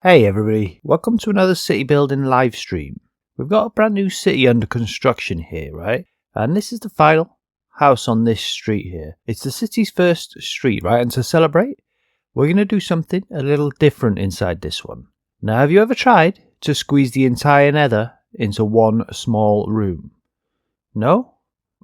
Hey everybody, welcome to another city building live stream. We've got a brand new city under construction here, right? And this is the final house on this street here. It's the city's first street, right? And to celebrate, we're going to do something a little different inside this one. Now, have you ever tried to squeeze the entire nether into one small room? No?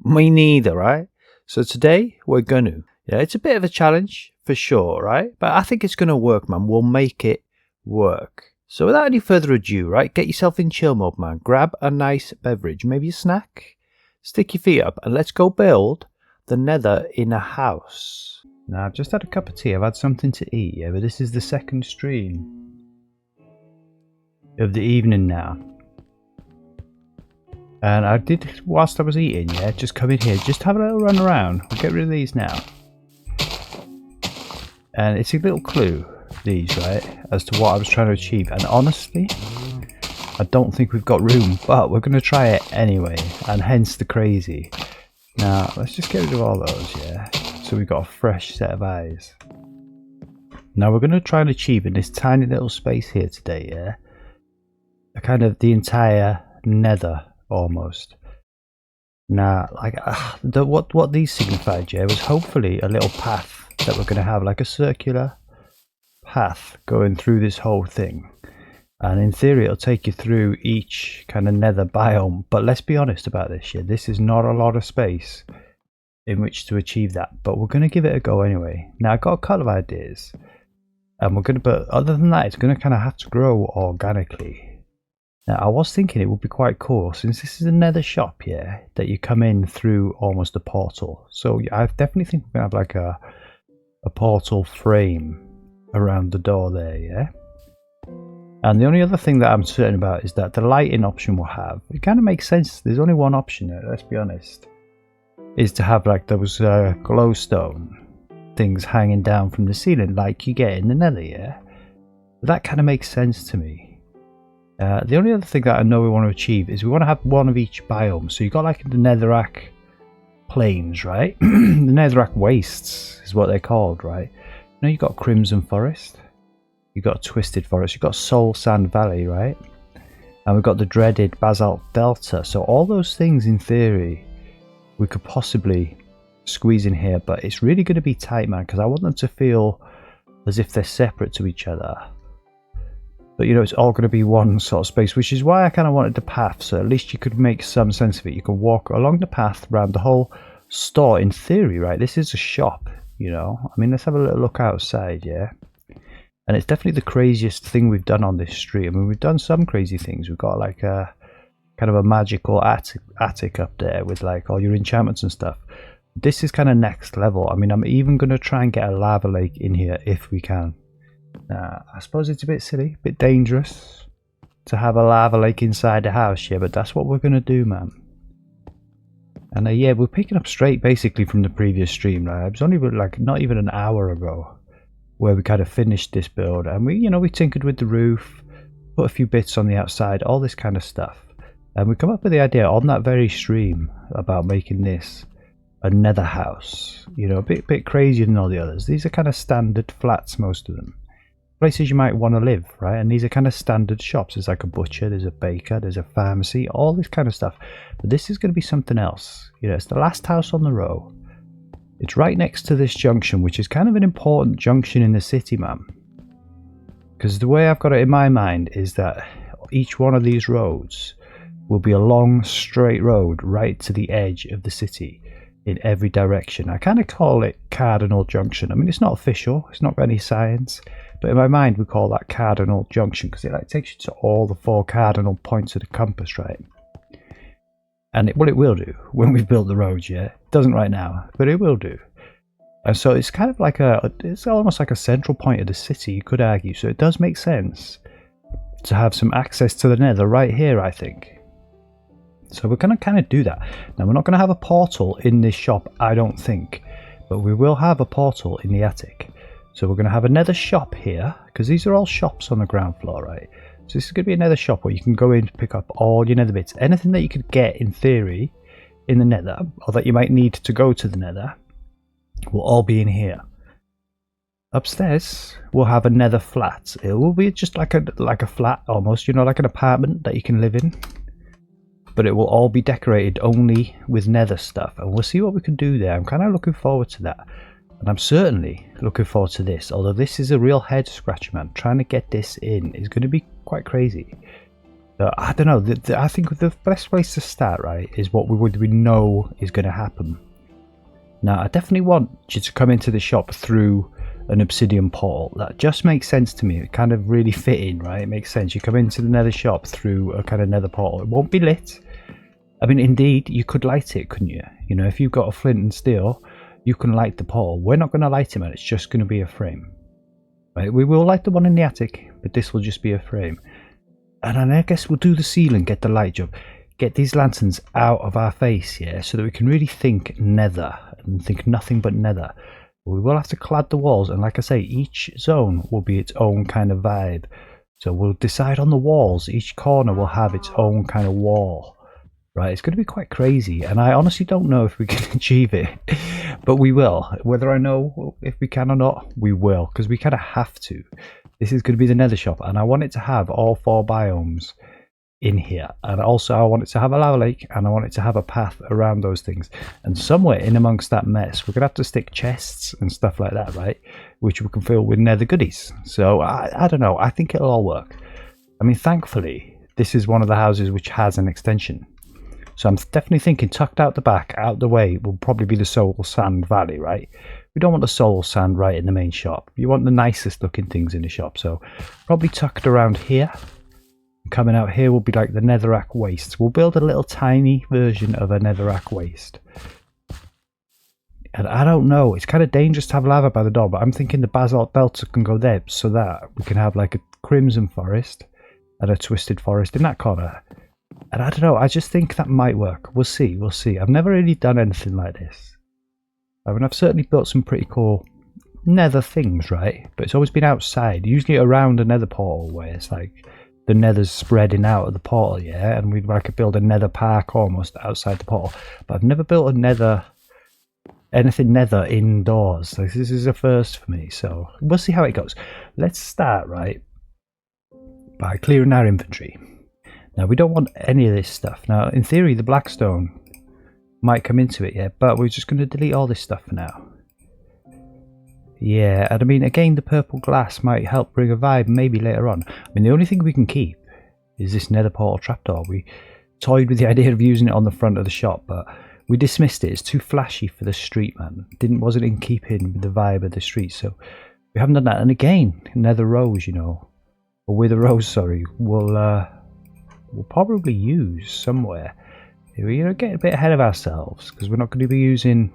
Me neither, right? So today we're gonna. Yeah, it's a bit of a challenge for sure, right? But I think it's gonna work, man. We'll make it work. So without any further ado, right, get yourself in chill mode, man. Grab a nice beverage, maybe a snack, stick your feet up, and let's go build the nether in a house. Now, I've just had a cup of tea, I've had something to eat, yeah, but this is the second stream of the evening now. And I did, whilst I was eating, yeah, just come in here, just have a little run around. We'll get rid of these now. And it's a little clue, these, right, as to what I was trying to achieve. And honestly, I don't think we've got room, but we're going to try it anyway, and hence the crazy. Now, let's just get rid of all those, yeah, so we've got a fresh set of eyes. Now, we're going to try and achieve in this tiny little space here today, yeah, a kind of the entire nether, almost. Now, like, what these signified, yeah, was hopefully a little path that we're going to have, like a circular path going through this whole thing, and in theory it'll take you through each kind of nether biome. But let's be honest about this, yeah, this is not a lot of space in which to achieve that, but we're going to give it a go anyway. Now, I've got a couple of ideas, and we're going to, but other than that, it's going to kind of have to grow organically. Now, I was thinking it would be quite cool, since this is a nether shop, yeah, that you come in through almost a portal. So I definitely think we're going to have like a portal frame around the door there, yeah. And the only other thing that I'm certain about is that the lighting option we'll have, it kind of makes sense. There's only one option there, let's be honest, is to have like those glowstone things hanging down from the ceiling like you get in the nether, yeah. That kind of makes sense to me. The only other thing that I know we want to achieve is we want to have one of each biome. So you've got like the netherrack plains, right? The netherrack wastes is what they're called, right? You know, you've got Crimson Forest, you've got Twisted Forest, you've got Soul Sand Valley, right? And we've got the dreaded Basalt Delta. So all those things, in theory, we could possibly squeeze in here, but it's really going to be tight, man, because I want them to feel as if they're separate to each other. But, you know, it's all going to be one sort of space, which is why I kind of wanted the path, so at least you could make some sense of it. You can walk along the path around the whole store, in theory, right? This is a shop, you know. I mean, let's have a little look outside, yeah? And it's definitely the craziest thing we've done on this street. I mean, we've done some crazy things. We've got like a kind of a magical attic up there with like all your enchantments and stuff. This is kind of next level. I mean, I'm even going to try and get a lava lake in here if we can. I suppose it's a bit silly, a bit dangerous to have a lava lake inside the house, yeah, but that's what we're going to do, man. And yeah, we're picking up straight basically from the previous stream, right? It was only like not even an hour ago where we kind of finished this build, and we, you know, we tinkered with the roof, put a few bits on the outside, all this kind of stuff. And we come up with the idea on that very stream about making this a nether house, you know, a bit crazier than all the others. These are kind of standard flats, most of them. Places you might want to live, right? And these are kind of standard shops. There's like a butcher, there's a baker, there's a pharmacy, all this kind of stuff. But this is going to be something else. You know, it's the last house on the row. It's right next to this junction, which is kind of an important junction in the city, man. Because the way I've got it in my mind is that each one of these roads will be a long, straight road right to the edge of the city in every direction. I kind of call it Cardinal Junction. I mean, it's not official, it's not got any science, but in my mind we call that Cardinal Junction because it like takes you to all the 4 cardinal points of the compass, right? And what it will do when we've built the roads, yeah, it doesn't right now, but it will do. And so it's kind of like it's almost like a central point of the city, you could argue. So it does make sense to have some access to the nether right here, I think. So we're going to kind of do that. Now, we're not going to have a portal in this shop, I don't think, but we will have a portal in the attic. So we're going to have a nether shop here, because these are all shops on the ground floor, right? So this is going to be a nether shop where you can go in to pick up all your nether bits. Anything that you could get, in theory, in the nether, or that you might need to go to the nether, will all be in here. Upstairs we'll have a nether flat. It will be just like a flat almost, you know, like an apartment that you can live in. But it will all be decorated only with nether stuff, and we'll see what we can do there. I'm kind of looking forward to that, and I'm certainly looking forward to this, although this is a real head scratcher, man. Trying to get this in is going to be quite crazy. So, I don't know, I think the best place to start, right, is what we know is going to happen. Now, I definitely want you to come into the shop through an obsidian portal. That just makes sense to me. It kind of really fit in, right? It makes sense. You come into the nether shop through a kind of nether portal. It won't be lit. I mean, indeed, you could light it, couldn't you? You know, if you've got a flint and steel, you can light the portal. We're not going to light it, man. It's just going to be a frame. Right? We will light the one in the attic, but this will just be a frame. And then I guess we'll do the ceiling, get the light job. Get these lanterns out of our face, yeah, so that we can really think nether and think nothing but nether. We will have to clad the walls, and like I say, each zone will be its own kind of vibe. So we'll decide on the walls. Each corner will have its own kind of wall. Right, it's going to be quite crazy, and I honestly don't know if we can achieve it, but we will. Whether I know if we can or not, we will, because we kind of have to. This is going to be the nether shop, and I want it to have all 4 biomes in here, and also I want it to have a lava lake, and I want it to have a path around those things. And somewhere in amongst that mess, we're going to have to stick chests and stuff like that, right, which we can fill with nether goodies. So I don't know, I think it'll all work. I mean, thankfully, this is one of the houses which has an extension. So I'm definitely thinking tucked out the back, out the way, will probably be the soul sand valley, right? We don't want the soul sand right in the main shop. You want the nicest looking things in the shop. So probably tucked around here. And coming out here will be like the netherrack wastes. We'll build a little tiny version of a netherrack waste. And I don't know, it's kind of dangerous to have lava by the door, but I'm thinking the Basalt Delta can go there so that we can have like a crimson forest and a twisted forest in that corner. And I don't know, I just think that might work. We'll see, we'll see. I've never really done anything like this. I mean, I've certainly built some pretty cool nether things, right? But it's always been outside, usually around a nether portal where it's like the nether's spreading out of the portal, yeah? And we'd like to build a nether park almost outside the portal. But I've never built a nether, anything nether indoors. So this is a first for me, so we'll see how it goes. Let's start, right, by clearing our inventory. Now, we don't want any of this stuff. Now, in theory, the blackstone might come into it, yeah, but we're just going to delete all this stuff for now. Yeah, and I mean, again, the purple glass might help bring a vibe maybe later on. I mean, the only thing we can keep is this nether portal trapdoor. We toyed with the idea of using it on the front of the shop, but we dismissed it. It's too flashy for the street, man. Wasn't in keeping with the vibe of the street, so we haven't done that. And again, nether rose, you know, or with a rose, sorry, we'll probably use somewhere. You know, get a bit ahead of ourselves because we're not going to be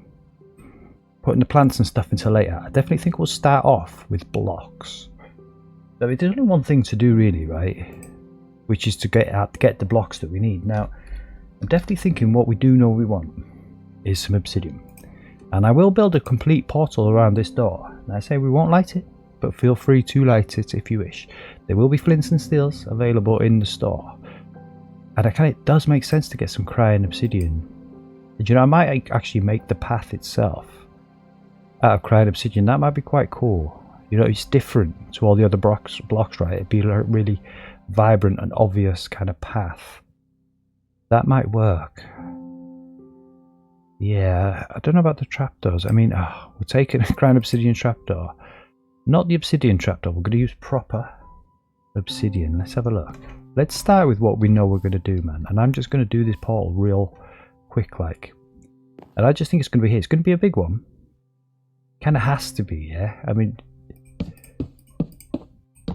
putting the plants and stuff until later. I definitely think we'll start off with blocks. So there's only one thing to do really, right? Which is to get the blocks that we need. Now, I'm definitely thinking what we do know we want is some obsidian. And I will build a complete portal around this door. And I say we won't light it, but feel free to light it if you wish. There will be flints and steels available in the store. And it does make sense to get some crying obsidian. And you know, I might actually make the path itself out of crying obsidian. That might be quite cool. You know, it's different to all the other blocks, right? It'd be a really vibrant and obvious kind of path. That might work. Yeah, I don't know about the trapdoors. I mean, we're taking a crying obsidian trapdoor. Not the obsidian trapdoor. We're going to use proper obsidian. Let's have a look. Let's start with what we know we're going to do, man. And I'm just going to do this portal real quick, like. And I just think it's going to be here. It's going to be a big one. Kind of has to be, yeah? I mean,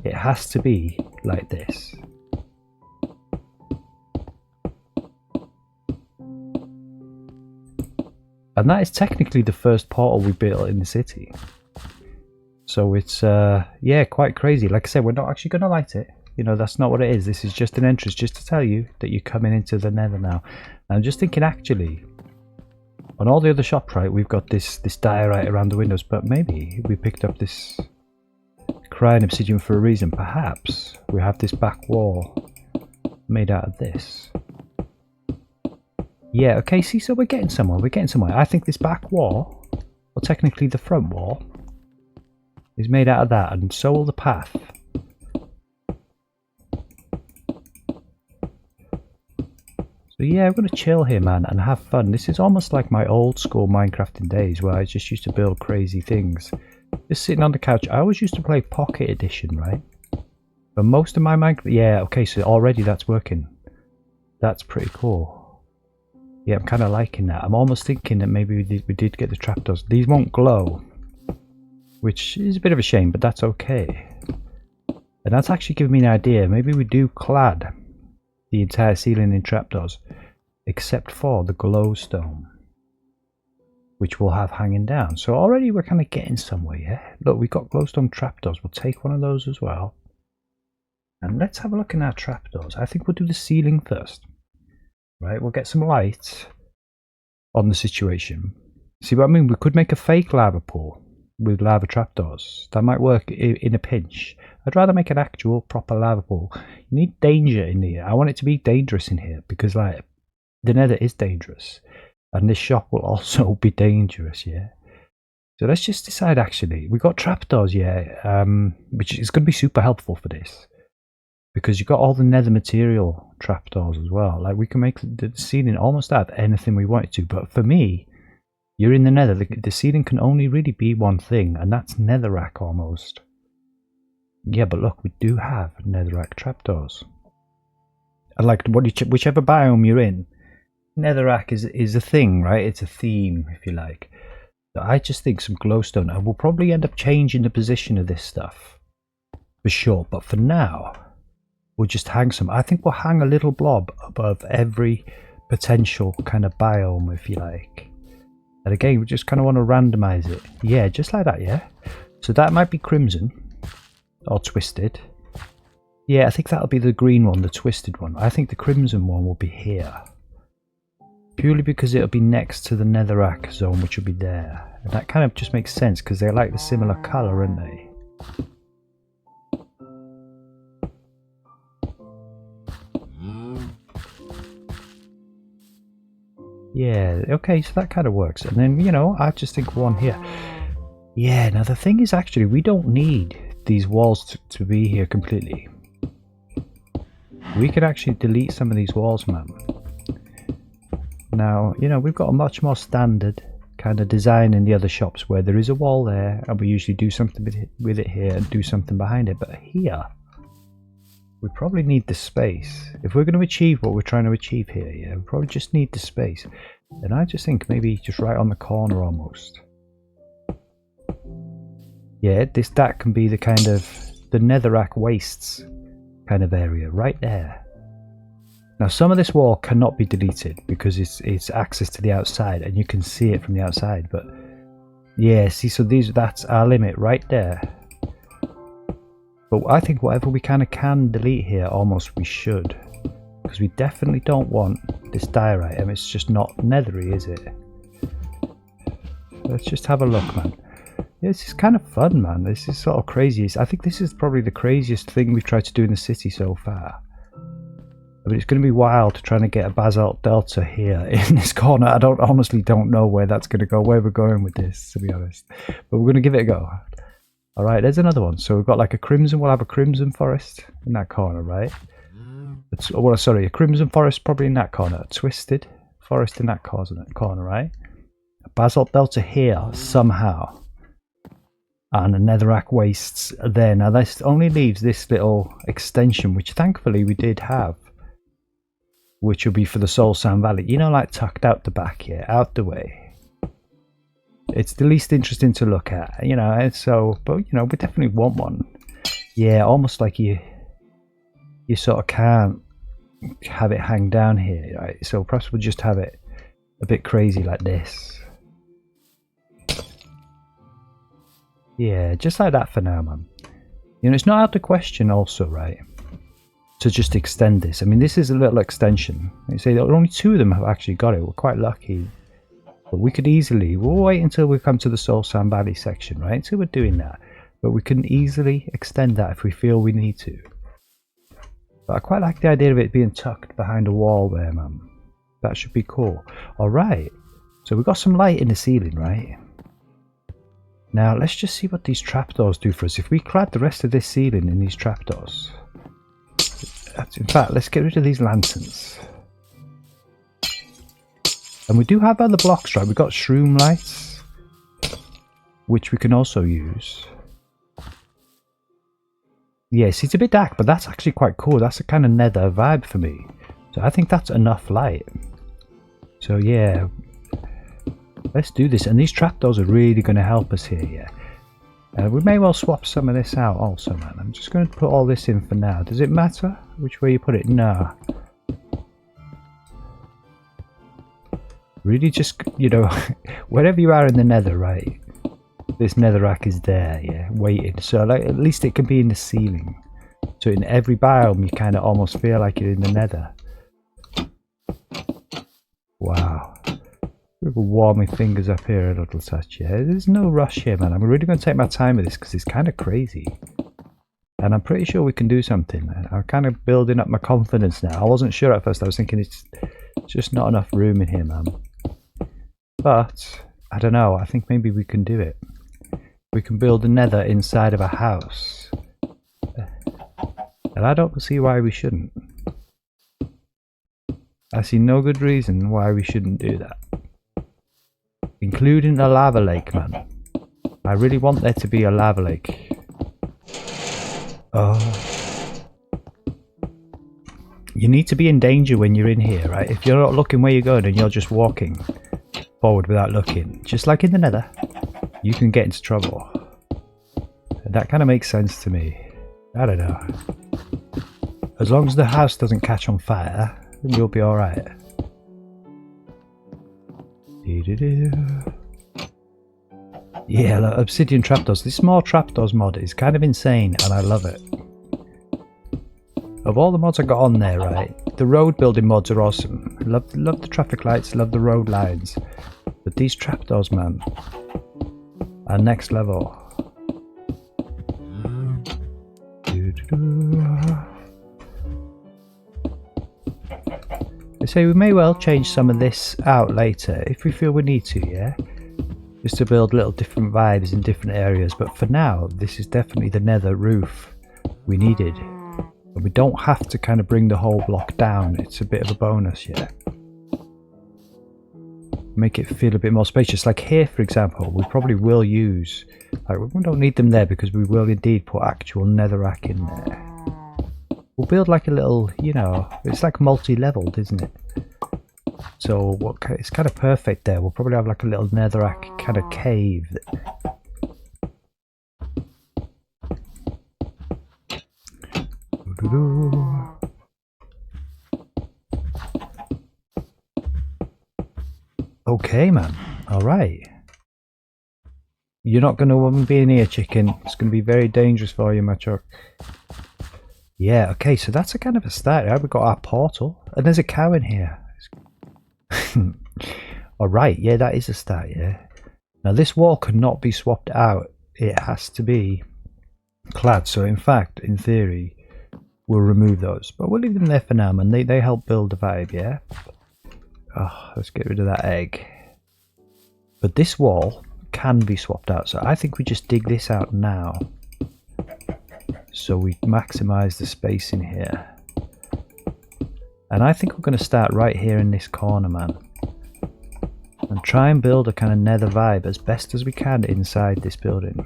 it has to be like this. And that is technically the first portal we built in the city. So it's, yeah, quite crazy. Like I said, we're not actually going to light it. You know, that's not what it is. This is just an entrance, just to tell you that you're coming into the nether now. And I'm just thinking, actually, on all the other shops, right, we've got this diorite around the windows, but maybe we picked up this crying obsidian for a reason. Perhaps we have this back wall made out of this. Yeah, okay, see, so we're getting somewhere. I think this back wall, or technically the front wall, is made out of that, and so will the path. So yeah, I'm going to chill here, man, and have fun. This is almost like my old school Minecrafting days where I just used to build crazy things. Just sitting on the couch. I always used to play Pocket Edition, right? But most of my Minecraft... Yeah, okay, so already that's working. That's pretty cool. Yeah, I'm kind of liking that. I'm almost thinking that maybe we did get the trapdoors. These won't glow, which is a bit of a shame, but that's okay. And that's actually giving me an idea. Maybe we do clad the entire ceiling in trapdoors, except for the glowstone, which we'll have hanging down. So already we're kind of getting somewhere, yeah? Look, we've got glowstone trapdoors. We'll take one of those as well. And let's have a look in our trapdoors. I think we'll do the ceiling first. Right, we'll get some light on the situation. See what I mean? We could make a fake lava pool with lava trapdoors. That might work in a pinch. I'd rather make an actual proper lava pool. You need danger in here. I want it to be dangerous in here because, like, the Nether is dangerous. And this shop will also be dangerous, yeah? So let's just decide, actually. We've got trapdoors, yeah, which is going to be super helpful for this. Because you've got all the Nether material trapdoors as well. Like, we can make the ceiling almost out of anything we want it to. But for me, you're in the Nether. The ceiling can only really be one thing, and that's netherrack almost. Yeah, but look, we do have netherrack trapdoors. And like, whichever biome you're in, netherrack is a thing, right? It's a theme, if you like. So I just think some glowstone, and we'll probably end up changing the position of this stuff for sure. But for now, we'll just hang some. I think we'll hang a little blob above every potential kind of biome, if you like. And again, we just kind of want to randomize it. Yeah, just like that, yeah? So that might be crimson or twisted. Yeah, I think that'll be the green one, the twisted one. I think the crimson one will be here. Purely because it'll be next to the netherrack zone, which will be there. And that kind of just makes sense because they're like the similar colour, aren't they? Yeah, okay, so that kind of works. And then, you know, I just think one here. Yeah, now the thing is, actually, we don't need these walls to be here completely. We could actually delete some of these walls, man. Now, you know, we've got a much more standard kind of design in the other shops where there is a wall there and we usually do something with it here and do something behind it. But here, we probably need the space. If we're going to achieve what we're trying to achieve here, yeah, we probably just need the space. And I just think maybe just right on the corner almost. Yeah, that can be the kind of the Netherrack Wastes kind of area right there. Now some of this wall cannot be deleted because it's access to the outside and you can see it from the outside. But yeah, see, so that's our limit right there. But I think whatever we kind of can delete here, almost we should. Because we definitely don't want this diorite. I mean, it's just not nethery, is it? Let's just have a look, man. Yeah, this is kind of fun, man. This is sort of crazy. I think this is probably the craziest thing we've tried to do in the city so far. I mean, it's going to be wild trying to get a Basalt Delta here in this corner. I honestly don't know where that's going to go, where we're going with this, to be honest. But we're going to give it a go. Alright, there's another one. So we've got like a crimson, we'll have a crimson forest in that corner, right? Well, sorry, a crimson forest probably in that corner. A twisted forest in that corner, right? A Basalt Delta here, somehow. And a Netherrack Wastes there. Now this only leaves this little extension, which thankfully we did have. Which will be for the Soul Sand Valley. You know, like tucked out the back here, out the way. It's the least interesting to look at, you know, and so, but you know, we definitely want one. Yeah, almost like you sort of can't have it hang down here, right? So perhaps we'll just have it a bit crazy like this. Yeah, just like that for now, man. You know, it's not out of question also, right, to just extend this. I mean, this is a little extension. You say that only 2 of them have actually got it. We're quite lucky. But we could easily, we'll wait until we come to the Soul Sand Valley section, right? Until we're doing that. But we can easily extend that if we feel we need to. But I quite like the idea of it being tucked behind a wall there, man. That should be cool. Alright. So we've got some light in the ceiling, right? Now let's just see what these trapdoors do for us. If we clad the rest of this ceiling in these trapdoors, in fact, let's get rid of these lanterns. And we do have other blocks, right? We've got shroom lights, which we can also use. Yes, it's a bit dark, but that's actually quite cool. That's a kind of nether vibe for me. So I think that's enough light. So yeah, let's do this. And these trapdoors are really going to help us here, yeah. We may well swap some of this out also, man. I'm just going to put all this in for now. Does it matter which way you put it? No. Really just, you know, wherever you are in the nether, right? This netherrack is there, yeah, waiting. So like, at least it can be in the ceiling. So in every biome you kind of almost feel like you're in the nether. Wow. We'll warm my fingers up here a little touch, yeah. There's no rush here, man. I'm really going to take my time with this because it's kind of crazy. And I'm pretty sure we can do something. I'm kind of building up my confidence now. I wasn't sure at first. I was thinking it's just not enough room in here, man. But, I don't know. I think maybe we can do it. We can build a nether inside of a house. And I don't see why we shouldn't. I see no good reason why we shouldn't do that. Including a lava lake, man. I really want there to be a lava lake. Oh. You need to be in danger when you're in here, right? If you're not looking where you're going and you're just walking forward without looking, just like in the nether, you can get into trouble. And that kind of makes sense to me. I don't know. As long as the house doesn't catch on fire, then you'll be alright. Yeah, look, Obsidian trapdoors. This small trapdoors mod is kind of insane and I love it. Of all the mods I got on there, right, the road building mods are awesome. Love the traffic lights, love the road lines. But these trapdoors, man, are next level. They say we may well change some of this out later if we feel we need to, yeah? Just to build little different vibes in different areas, but for now this is definitely the nether roof we needed. And we don't have to kind of bring the whole block down, it's a bit of a bonus, yeah? Make it feel a bit more spacious. Like here, for example, we probably will use, like, we don't need them there because we will indeed put actual netherrack in there. We'll build like a little, you know, it's like multi-leveled, isn't it? So it's kind of perfect there. We'll probably have like a little netherrack kind of cave. Okay, man. Alright. You're not going to be in here, chicken. It's going to be very dangerous for you, my chuck. Yeah, okay, so that's a kind of a start. We've got our portal. And there's a cow in here. Alright, yeah, that is a start, yeah. Now this wall cannot be swapped out. It has to be clad. So in fact, in theory, we'll remove those. But we'll leave them there for now, man. They help build the vibe, yeah? Oh, let's get rid of that egg. But this wall can be swapped out. So I think we just dig this out now. So we maximize the space in here. And I think we're going to start right here in this corner, man. And try and build a kind of nether vibe as best as we can inside this building.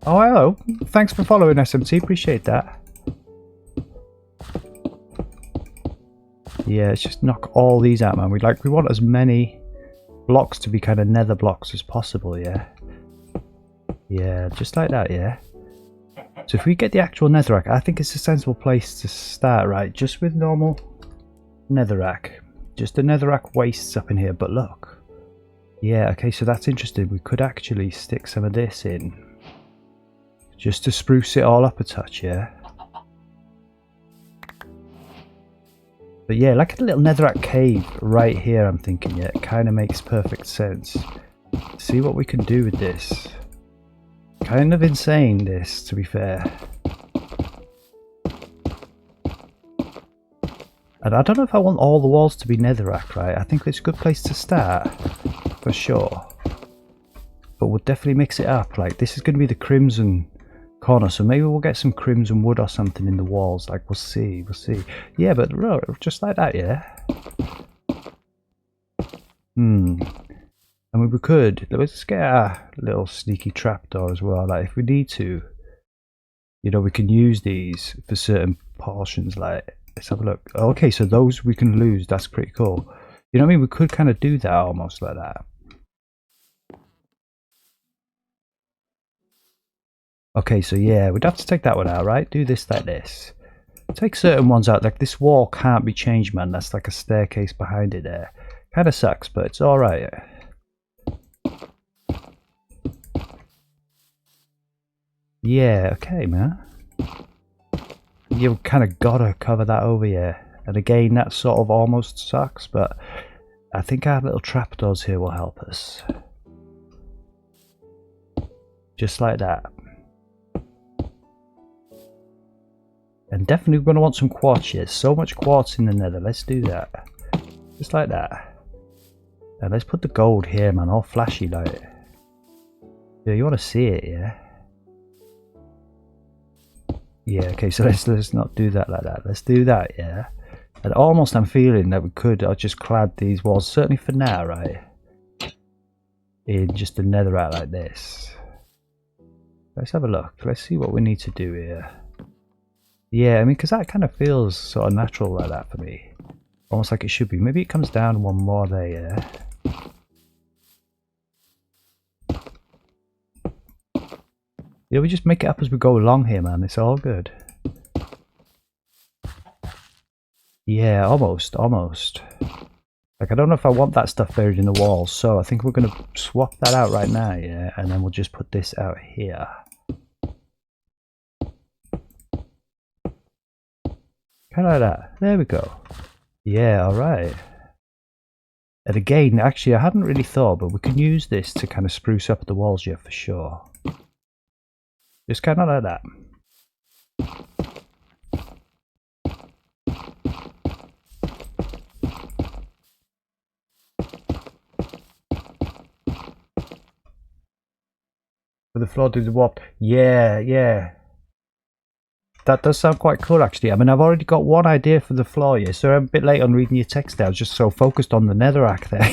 Oh, hello. Thanks for following, SMT. Appreciate that. Yeah, let's just knock all these out, man. We want as many blocks to be kind of nether blocks as possible, yeah? Yeah, just like that, yeah? So if we get the actual netherrack, I think it's a sensible place to start, right? Just with normal netherrack. Just the netherrack wastes up in here, but look. Yeah, okay, so that's interesting. We could actually stick some of this in. Just to spruce it all up a touch, yeah? But yeah, like a little netherrack cave right here, I'm thinking, yeah, it kind of makes perfect sense. See what we can do with this. Kind of insane, this, to be fair. And I don't know if I want all the walls to be netherrack, right? I think it's a good place to start, for sure. But we'll definitely mix it up. Like, this is going to be the crimson corner, so maybe we'll get some crimson wood or something in the walls. Like, we'll see, we'll see. Yeah, but just like that, yeah? I mean, we could. Let's get a little sneaky trapdoor as well. Like, if we need to, you know, we can use these for certain portions. Like, let's have a look. Okay, so those we can lose. That's pretty cool. You know what I mean? We could kind of do that almost like that. Okay, so yeah, we'd have to take that one out, right? Do this like this. Take certain ones out. Like, this wall can't be changed, man. That's like a staircase behind it there. Kind of sucks, but it's alright. Yeah, okay, man. You've kind of got to cover that over here. And again, that sort of almost sucks, but I think our little trapdoors here will help us. Just like that. And definitely we're going to want some quartz here. So much quartz in the nether. Let's do that. Just like that. And let's put the gold here, man. All flashy like. Yeah, you want to see it, yeah? Yeah, okay, so let's not do that like that. Let's do that, yeah? And almost I'm feeling that we could just clad these walls, certainly for now, right? In just a netherite like this. Let's have a look. Let's see what we need to do here. Yeah, I mean, because that kind of feels sort of natural like that for me. Almost like it should be. Maybe it comes down one more there, yeah? Yeah, we just make it up as we go along here, man. It's all good. Yeah, almost. Like, I don't know if I want that stuff buried in the walls, so I think we're going to swap that out right now, yeah? And then we'll just put this out here. Kind of like that. There we go. Yeah, alright. And again, actually, I hadn't really thought, but we can use this to kind of spruce up the walls here for sure. Just kind of like that. For the floor to the warp. Yeah, yeah. That does sound quite cool, actually. I mean, I've already got one idea for the floor, yeah, so I'm a bit late on reading your text there. I was just so focused on the netherrack there.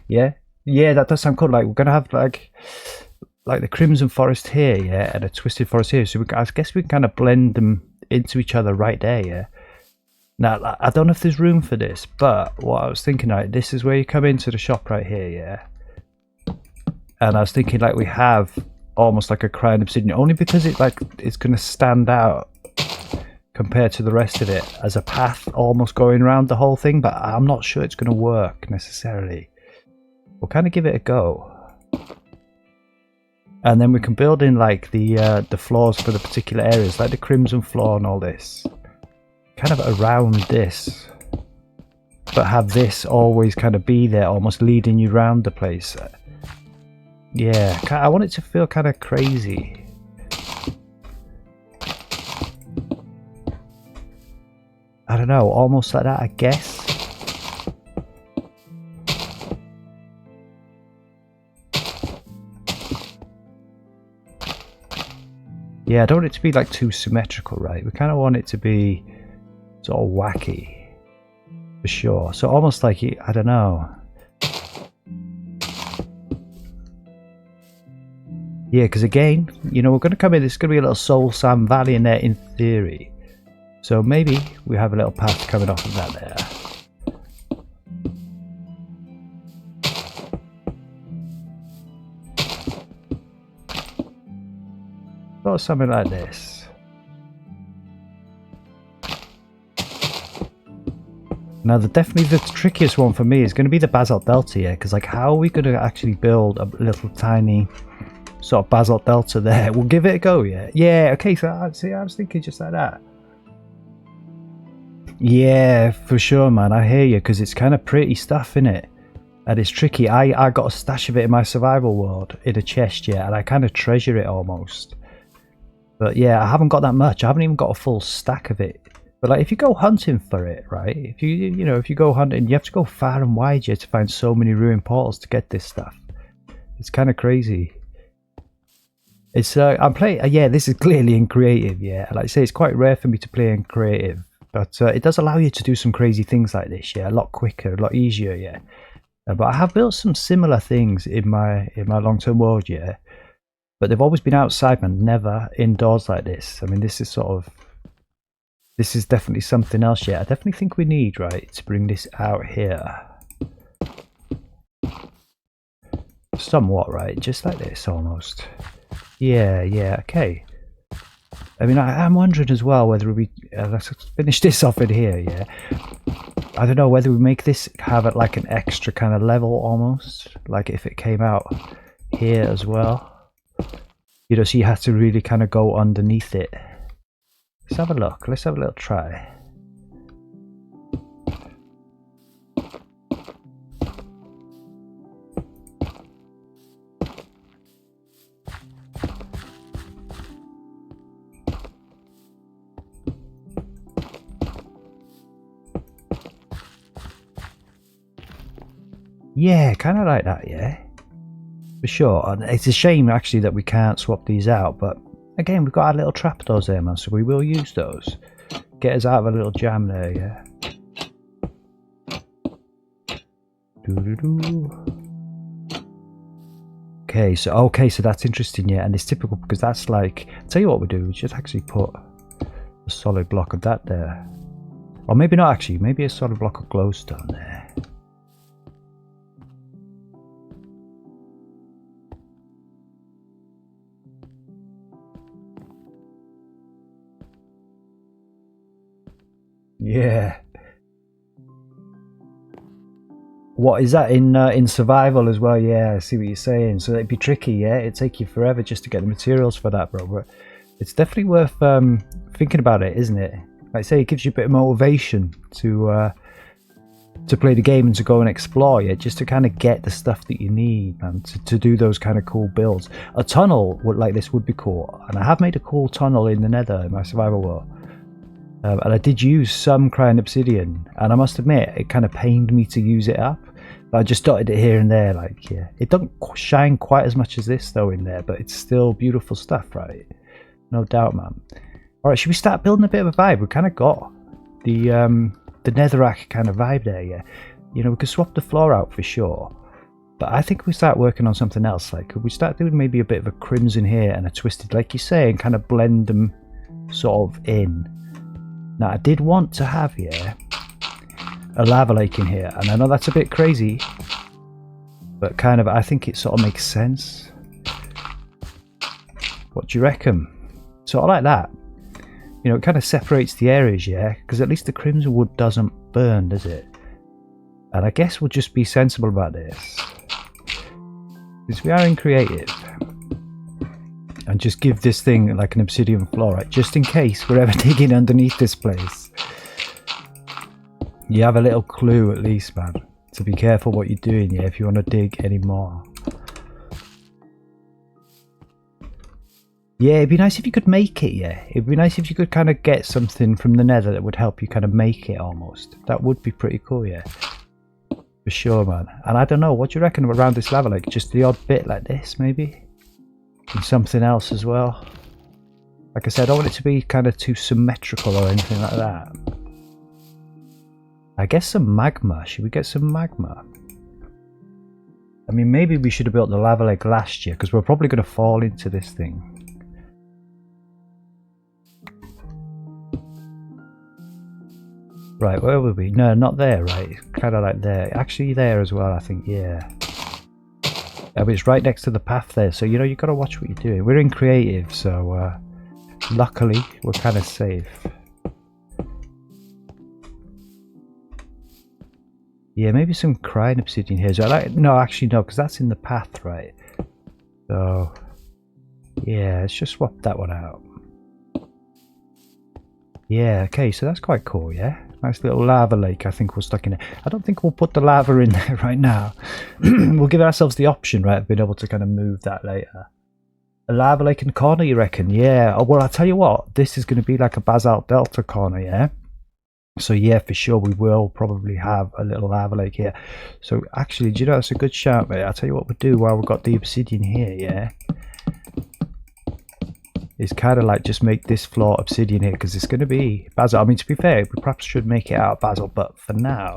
Yeah? Yeah, that does sound cool. Like, we're going to have, like the crimson forest here, yeah, and a twisted forest here. So I guess we can kind of blend them into each other right there, yeah. Now, I don't know if there's room for this, but what I was thinking, like, this is where you come into the shop right here, yeah. And I was thinking, like, we have almost like a crown obsidian, only because it's going to stand out compared to the rest of it as a path almost going around the whole thing, but I'm not sure it's going to work necessarily. We'll kind of give it a go. And then we can build in like the floors for the particular areas, like the crimson floor and all this. Kind of around this. But have this always kind of be there, almost leading you around the place. Yeah, I want it to feel kind of crazy. I don't know, almost like that, I guess. Yeah, I don't want it to be like too symmetrical, right? We kind of want it to be sort of wacky, for sure. So almost like, I don't know. Yeah, because again, you know, we're going to come in, there's going to be a little soul sand valley in there in theory. So maybe we have a little path coming off of that there. Or something like this. Now, definitely the trickiest one for me is going to be the Basalt Delta here, because like, how are we going to actually build a little tiny sort of Basalt Delta there? We'll give it a go, yeah? Yeah, okay, so I was thinking just like that. Yeah, for sure, man, I hear you, because it's kind of pretty stuff, innit? And it's tricky. I got a stash of it in my survival world in a chest, yeah, and I kind of treasure it almost. But yeah, I haven't got that much. I haven't even got a full stack of it But like, if you go hunting for it, right? If if you go hunting, you have to go far and wide here to find so many ruined portals to get this stuff. It's kind of crazy. It's I'm playing. Yeah, this is clearly in creative. Yeah, like I say, it's quite rare for me to play in creative, but it does allow you to do some crazy things like this. Yeah, a lot quicker, a lot easier. Yeah, but I have built some similar things in my long-term world. Yeah, but they've always been outside and never indoors like this. I mean, this is definitely something else. Yeah, I definitely think we need to bring this out here. Somewhat, right? Just like this, almost. Yeah, okay. I mean, I'm wondering as well whether we... let's finish this off in here, yeah? I don't know whether we make this have it like an extra kind of level, almost. Like if it came out here as well. You know, so you have to really kind of go underneath it. Let's have a look. Let's have a little try. Yeah, kind of like that, yeah. For sure. And it's a shame, actually, that we can't swap these out. But, again, we've got our little trapdoors there, man. So we will use those. Get us out of a little jam there, yeah. Okay, so that's interesting, yeah. And it's typical because that's like... I'll tell you what we do. We just actually put a solid block of that there. Or maybe not, actually. Maybe a solid block of glowstone there. Yeah. What is that in survival as well? Yeah, I see what you're saying. So it'd be tricky, yeah. It'd take you forever just to get the materials for that, bro. But it's definitely worth thinking about it, isn't it? Like I say, it gives you a bit of motivation to play the game and to go and explore, yeah, just to kind of get the stuff that you need, man, to do those kind of cool builds. A tunnel like this would be cool, and I have made a cool tunnel in the Nether in my survival world. And I did use some crying obsidian, and I must admit it kind of pained me to use it up. But I just dotted it here and there, like, yeah. It doesn't shine quite as much as this though in there, but it's still beautiful stuff, right? No doubt, man. All right, should we start building a bit of a vibe? We kind of got the netherrack kind of vibe there, yeah. You know, we could swap the floor out for sure, but I think we start working on something else. Like, could we start doing maybe a bit of a crimson here and a twisted, like you say, and kind of blend them sort of in. Now, I did want to have here a lava lake in here, and I know that's a bit crazy, but kind of I think it sort of makes sense. What do you reckon? Sort of like that. You know, it kind of separates the areas, yeah, because at least the crimson wood doesn't burn, does it? And I guess we'll just be sensible about this, because we are in creative. And just give this thing like an obsidian floor, right? Just in case we're ever digging underneath this place. You have a little clue at least, man. To be careful what you're doing, yeah, if you want to dig anymore. Yeah, it'd be nice if you could make it, yeah. It'd be nice if you could kind of get something from the Nether that would help you kind of make it almost. That would be pretty cool, yeah. For sure, man. And I don't know, what do you reckon around this lava lake? Just the odd bit like this, maybe? And something else as well. Like I said, I don't want it to be kind of too symmetrical or anything like that. I guess some magma. Should we get some magma? I mean, maybe we should have built the lava lake last year, because we're probably going to fall into this thing. Right, where were we? No, not there, right? Kind of like there. Actually there as well, I think, yeah. But it's right next to the path there, so you know, you've got to watch what you're doing. We're in creative, so luckily we're kind of safe. Yeah, maybe some crying obsidian here. So no, actually no, because that's in the path, right? So yeah, let's just swap that one out. Yeah, okay, so that's quite cool, yeah. Nice little lava lake, I think we're stuck in it. I don't think we'll put the lava in there right now. We'll give ourselves the option, right, of being able to kind of move that later. A lava lake in the corner, you reckon? Yeah. Oh, well, I'll tell you what, this is going to be like a Basalt Delta corner, yeah? So yeah, for sure we will probably have a little lava lake here. So actually, do you know, that's a good shout, mate. I'll tell you what we'll do while we've got the obsidian here, yeah, is kind of like just make this floor obsidian here, because it's going to be basalt. I mean, to be fair, we perhaps should make it out of basalt, but for now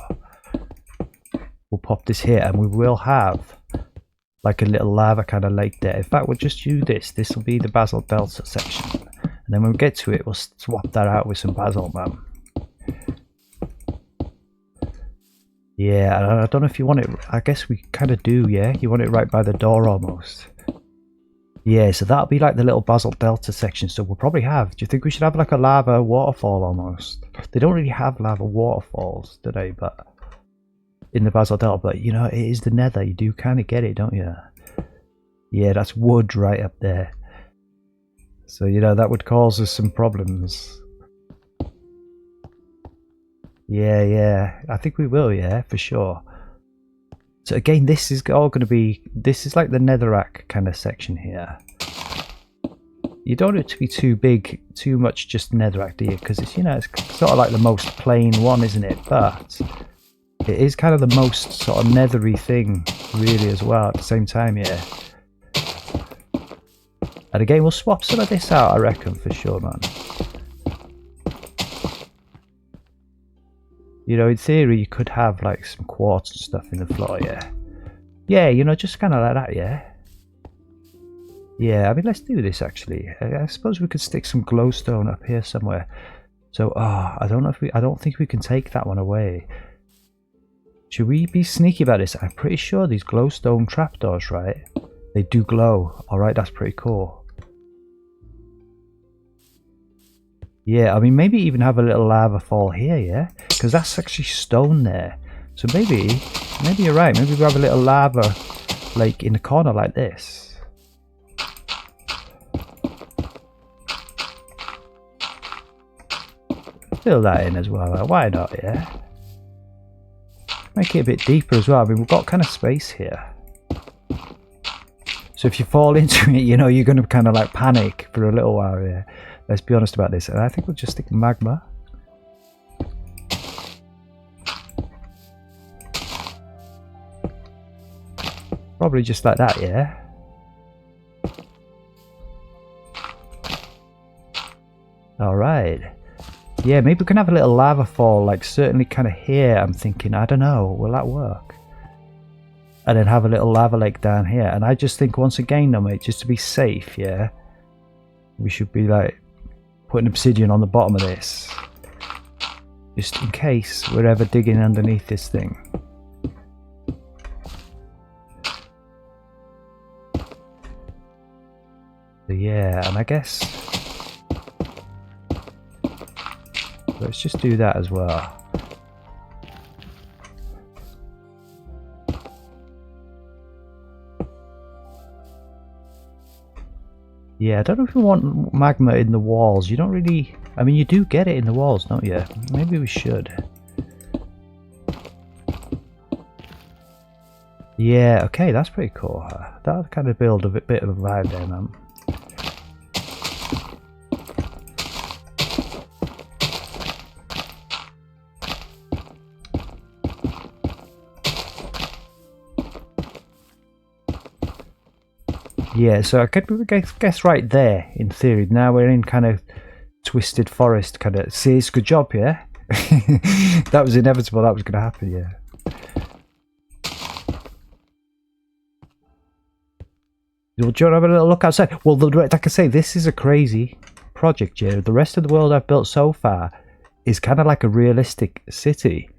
we'll pop this here and we will have like a little lava kind of lake there. In fact, we'll just do this will be the Basalt Delta section, and then when we get to it we'll swap that out with some basalt, man. Yeah, I don't know if you want it, I guess we kind of do, yeah? You want it right by the door almost. Yeah, so that'll be like the little Basalt Delta section, so we'll probably have, do you think we should have like a lava waterfall almost? They don't really have lava waterfalls, do they? But in the Basalt Delta, but you know, it is the Nether, you do kind of get it, don't you? Yeah, that's wood right up there. So, you know, that would cause us some problems. Yeah, I think we will, yeah, for sure. So again, this is all going to be, this is like the netherrack kind of section here. You don't want it to be too big, too much just netherrack, do you? Because it's, you know, it's sort of like the most plain one, isn't it? But it is kind of the most sort of nethery thing, really, as well, at the same time, yeah. And again, we'll swap some of this out, I reckon, for sure, man. You know, in theory, you could have like some quartz and stuff in the floor, yeah. Yeah, you know, just kind of like that, yeah. Yeah, I mean, let's do this actually. I suppose we could stick some glowstone up here somewhere. So, I don't know if I don't think we can take that one away. Should we be sneaky about this? I'm pretty sure these glowstone trapdoors, right? They do glow. Alright, that's pretty cool. Yeah, I mean, maybe even have a little lava fall here, yeah? Because that's actually stone there. So maybe you're right. Maybe we have a little lava lake in the corner like this. Fill that in as well. Why not, yeah? Make it a bit deeper as well. I mean, we've got kind of space here. So if you fall into it, you know, you're going to kind of like panic for a little while, yeah. Let's be honest about this. And I think we'll just stick magma. Probably just like that, yeah. Alright. Yeah, maybe we can have a little lava fall, like certainly kind of here. I'm thinking, I don't know, will that work? And then have a little lava lake down here. And I just think once again though, mate, just to be safe, yeah, we should be like putting obsidian on the bottom of this, just in case we're ever digging underneath this thing. So yeah, and I guess let's just do that as well. Yeah, I don't know if we want magma in the walls. You don't really, I mean, you do get it in the walls, don't you? Maybe we should. Yeah, okay, that's pretty cool. That'll kind of build a bit of a vibe there, man. Yeah, so I could guess right there, in theory. Now we're in kind of twisted forest, kind of. See, it's a good job, yeah? That was inevitable, that was going to happen, yeah. Do you want to have a little look outside? Well, like I say, this is a crazy project, yeah. The rest of the world I've built so far is kind of like a realistic city.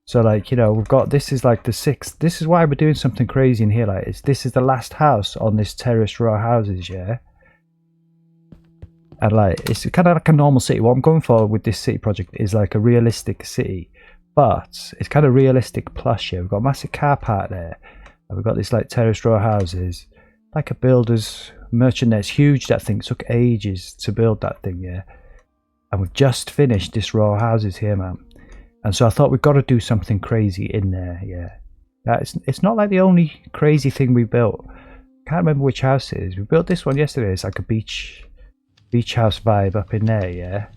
So like, you know, we've got, this is like the 6th, this is why we're doing something crazy in here, like this is the last house on this terraced row of houses, yeah. And like, it's kind of like a normal city. What I'm going for with this city project is like a realistic city, but it's kind of realistic plus, yeah. We've got a massive car park there, and we've got this like terraced row of houses, like a builder's merchant there. It's huge, that thing. It took ages to build that thing, yeah. And we've just finished this row of houses here, man. And so I thought we've got to do something crazy in there, yeah. It's not like the only crazy thing we built. Can't remember which house it is. We built this one yesterday. It's like a beach house vibe up in there, yeah.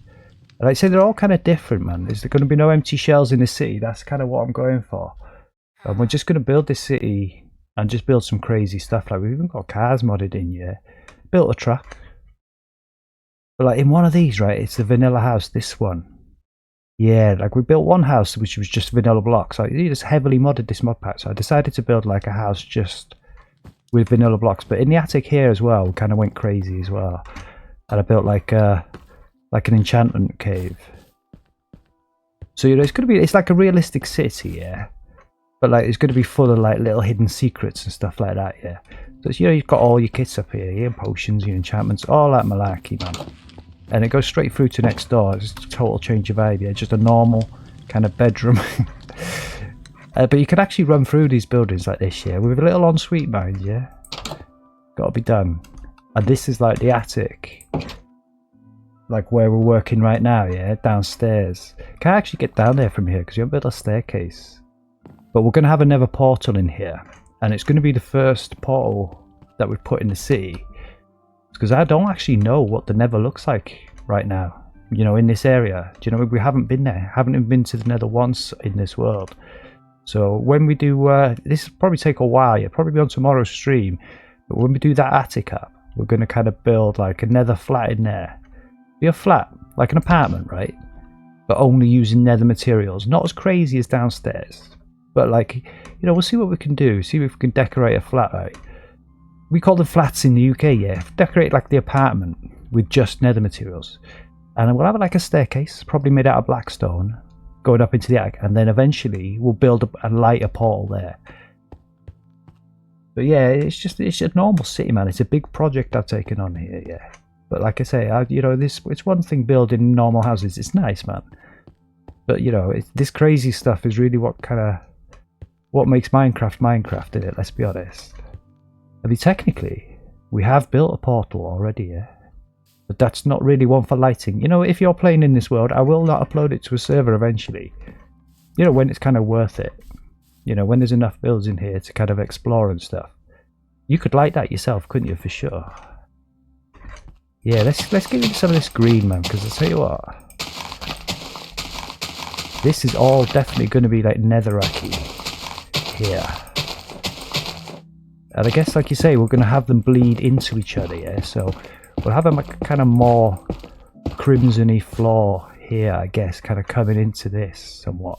Like I say, they're all kind of different, man. There's going to be no empty shells in the city. That's kind of what I'm going for. And we're just going to build this city and just build some crazy stuff. Like, we've even got cars modded in here. Built a truck. But like in one of these, right, it's the vanilla house, this one. Yeah, like we built one house which was just vanilla blocks. Like, you just heavily modded this mod pack. So I decided to build like a house just with vanilla blocks. But in the attic here as well, we kind of went crazy as well. And I built like an enchantment cave. So, you know, it's like a realistic city, yeah. But like it's gonna be full of like little hidden secrets and stuff like that, yeah. So you know, you've got all your kits up here, your potions, your enchantments, all that malarkey, man. And it goes straight through to next door. It's a total change of vibe, yeah. Just a normal kind of bedroom. But you can actually run through these buildings like this, yeah, with a little ensuite, mind, yeah. Gotta be done. And this is like the attic, like where we're working right now, yeah, downstairs. Can't actually get down there from here because you haven't built a staircase. But we're going to have a nether portal in here, and it's going to be the first portal that we've put in the city, because I don't actually know what the nether looks like right now, you know, in this area. Do you know, we haven't been there, haven't even been to the nether once in this world. So when we do, this will probably take a while, yeah, probably be on tomorrow's stream, but when we do that attic up, we're going to kind of build like a nether flat in there. Be a flat, like an apartment, right? But only using nether materials, not as crazy as downstairs. But like, you know, we'll see what we can do. See if we can decorate a flat, right? We call them flats in the UK, yeah. Decorate like the apartment with just nether materials. And we'll have like a staircase, probably made out of black stone, going up into the attic. And then eventually we'll build a lighter portal there. But yeah, it's a normal city, man. It's a big project I've taken on here, yeah. But like I say, you know, it's one thing building normal houses. It's nice, man. But you know, this crazy stuff is really what makes Minecraft in it, let's be honest. I mean, technically, we have built a portal already, yeah? But that's not really one for lighting. You know, if you're playing in this world, I will not upload it to a server eventually. You know, when it's kind of worth it. You know, when there's enough builds in here to kind of explore and stuff. You could light that yourself, couldn't you, for sure? Yeah, let's get into some of this green, man, because I'll tell you what. This is all definitely going to be like netherracky here. And I guess, like you say, we're going to have them bleed into each other, yeah? So we'll have a kind of more crimson-y floor here, I guess, kind of coming into this somewhat.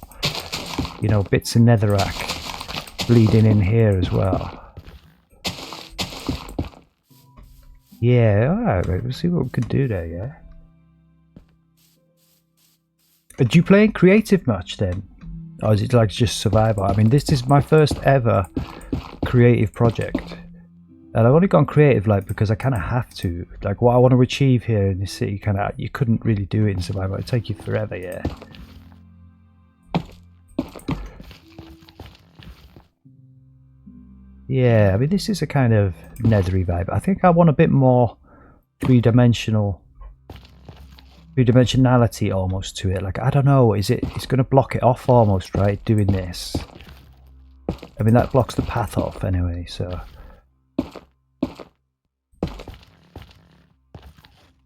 You know, bits of netherrack bleeding in here as well. Yeah, alright, mate. We'll see what we can do there, yeah? Do you play in creative much then? Or is it like just survival? I mean, this is my first ever creative project. And I've only gone creative like because I kind of have to. Like what I want to achieve here in this city, you couldn't really do it in survival. It'd take you forever, yeah. Yeah, I mean, this is a kind of nethery vibe. I think I want a bit more three-dimensionality almost to it. Like, I don't know, it's going to block it off almost, right, doing this. I mean, that blocks the path off anyway, so.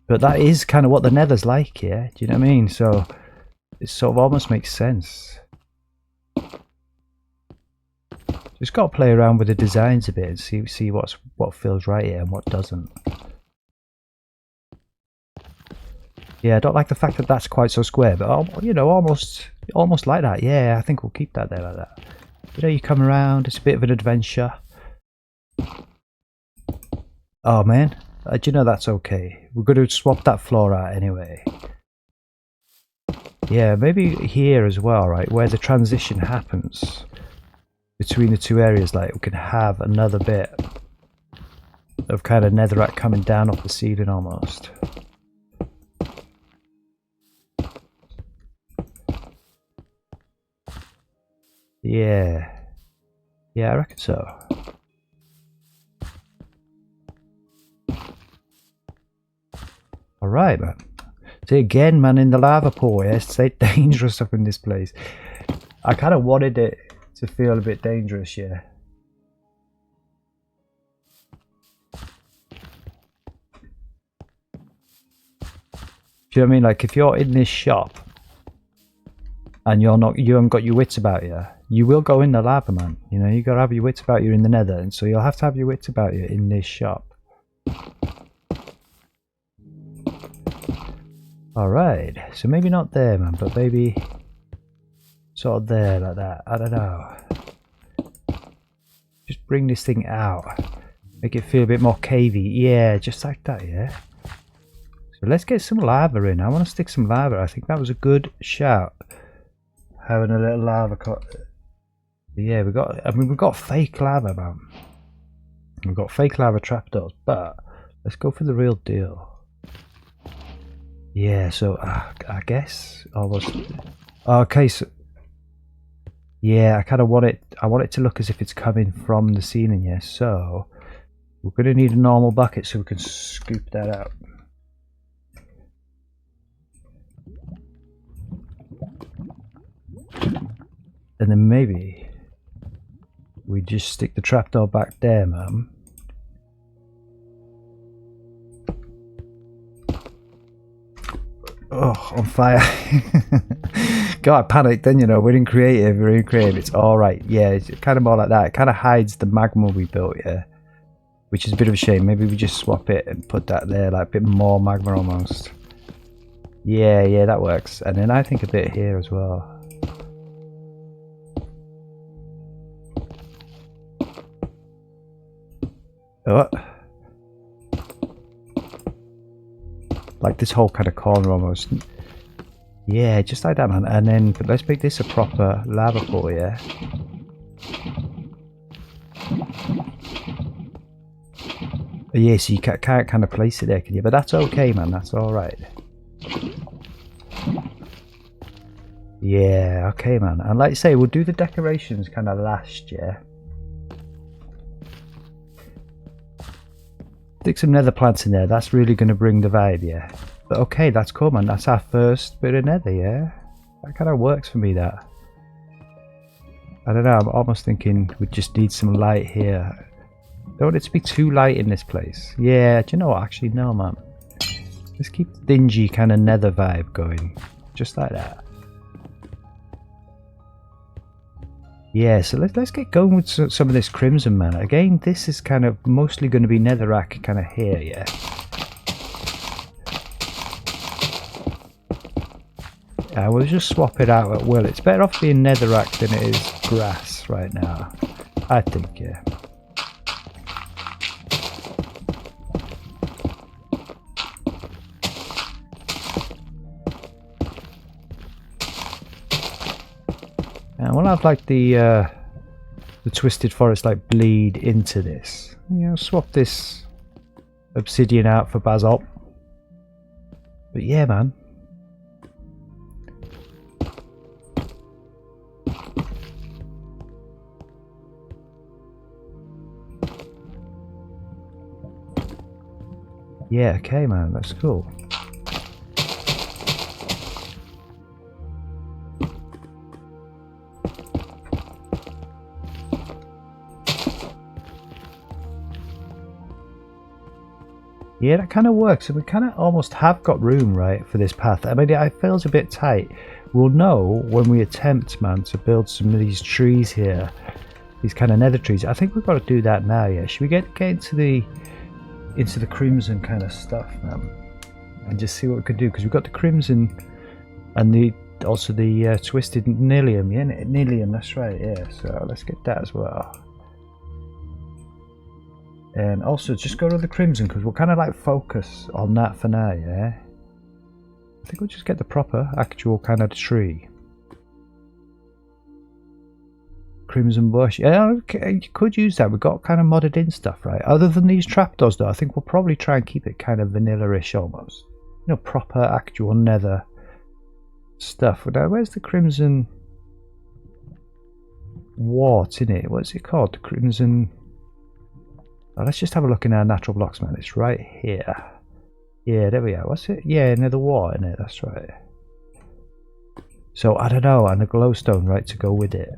But that is kind of what the nether's like, yeah? Do you know what I mean? So, it sort of almost makes sense. Just got to play around with the designs a bit and see what feels right here and what doesn't. Yeah, I don't like the fact that that's quite so square, but you know, almost like that. Yeah, I think we'll keep that there like that. You know, you come around, it's a bit of an adventure. Oh man, do you know that's okay? We're going to swap that floor out anyway. Yeah, maybe here as well, right, where the transition happens between the two areas, like we can have another bit of kind of netherrack coming down off the ceiling almost. Yeah, I reckon so. Alright, man. See, again, man, in the lava pool, yeah, it's so dangerous up in this place. I kind of wanted it to feel a bit dangerous, yeah. Do you know what I mean? Like if you're in this shop and you haven't got your wits about you, you will go in the lava, man. You know, you gotta have your wits about you in the Nether, and so you'll have to have your wits about you in this shop. Alright, so maybe not there, man, but maybe sort of there, like that. I don't know. Just bring this thing out. Make it feel a bit more cavey. Yeah, just like that, yeah. So let's get some lava in. I want to stick some lava. I think that was a good shout. Having a little lava cut. Yeah, we've got fake lava, man. We've got fake lava trapdoors, but let's go for the real deal. Yeah, so I guess almost. Okay, so yeah, I want it to look as if it's coming from the ceiling. Yeah, so we're gonna need a normal bucket so we can scoop that out. And then maybe we just stick the trapdoor back there, man. Oh, on fire. God, I panicked then, you know. We're in creative, it's alright. Yeah, it's kind of more like that. It kind of hides the magma we built, yeah. Which is a bit of a shame. Maybe we just swap it and put that there, like a bit more magma almost. Yeah, that works. And then I think a bit here as well. Oh. Like this whole kind of corner almost. Yeah, just like that, man. And then let's make this a proper lava pool, yeah. Yeah, so you can't kind of place it there, can you? But that's okay, man. That's all right. Yeah, okay, man. And like I say, we'll do the decorations kind of last, yeah. Stick some nether plants in there. That's really going to bring the vibe, yeah. But okay, that's cool, man. That's our first bit of nether, yeah. That kind of works for me, that. I don't know. I'm almost thinking we just need some light here. Don't want it to be too light in this place. Yeah, do you know what? Actually, no, man. Let's keep the dingy kind of nether vibe going. Just like that. Yeah, so let's get going with some of this crimson, man. Again, this is kind of mostly going to be netherrack kind of here, yeah. We'll just swap it out at will. It's better off being netherrack than it is grass right now, I think, yeah. And we'll have like the twisted forest like bleed into this. You know, swap this obsidian out for basalt. But yeah, man. Yeah, okay, man, that's cool. Yeah, that kind of works, and we kind of almost have got room, right, for this path. I mean, it feels a bit tight. We'll know when we attempt, man, to build some of these trees here, these kind of nether trees. I think we've got to do that now, yeah. Should we get into the crimson kind of stuff, man, and just see what we could do? Because we've got the crimson and also the twisted nilium, yeah, nilium, that's right, yeah. So let's get that as well. And also just go to the crimson because we'll kind of like focus on that for now, yeah. I think we'll just get the proper actual kind of tree. Crimson bush. Yeah, okay, you could use that. We've got kind of modded in stuff, right? Other than these trapdoors though, I think we'll probably try and keep it kind of vanilla-ish almost. You know, proper actual nether stuff. Now, where's the crimson wart in it? What's it called? The crimson... Oh, let's just have a look in our natural blocks, man. It's right here. Yeah, there we are. What's it? Yeah, near the wart in it. That's right. So, I don't know. And a glowstone, right, to go with it.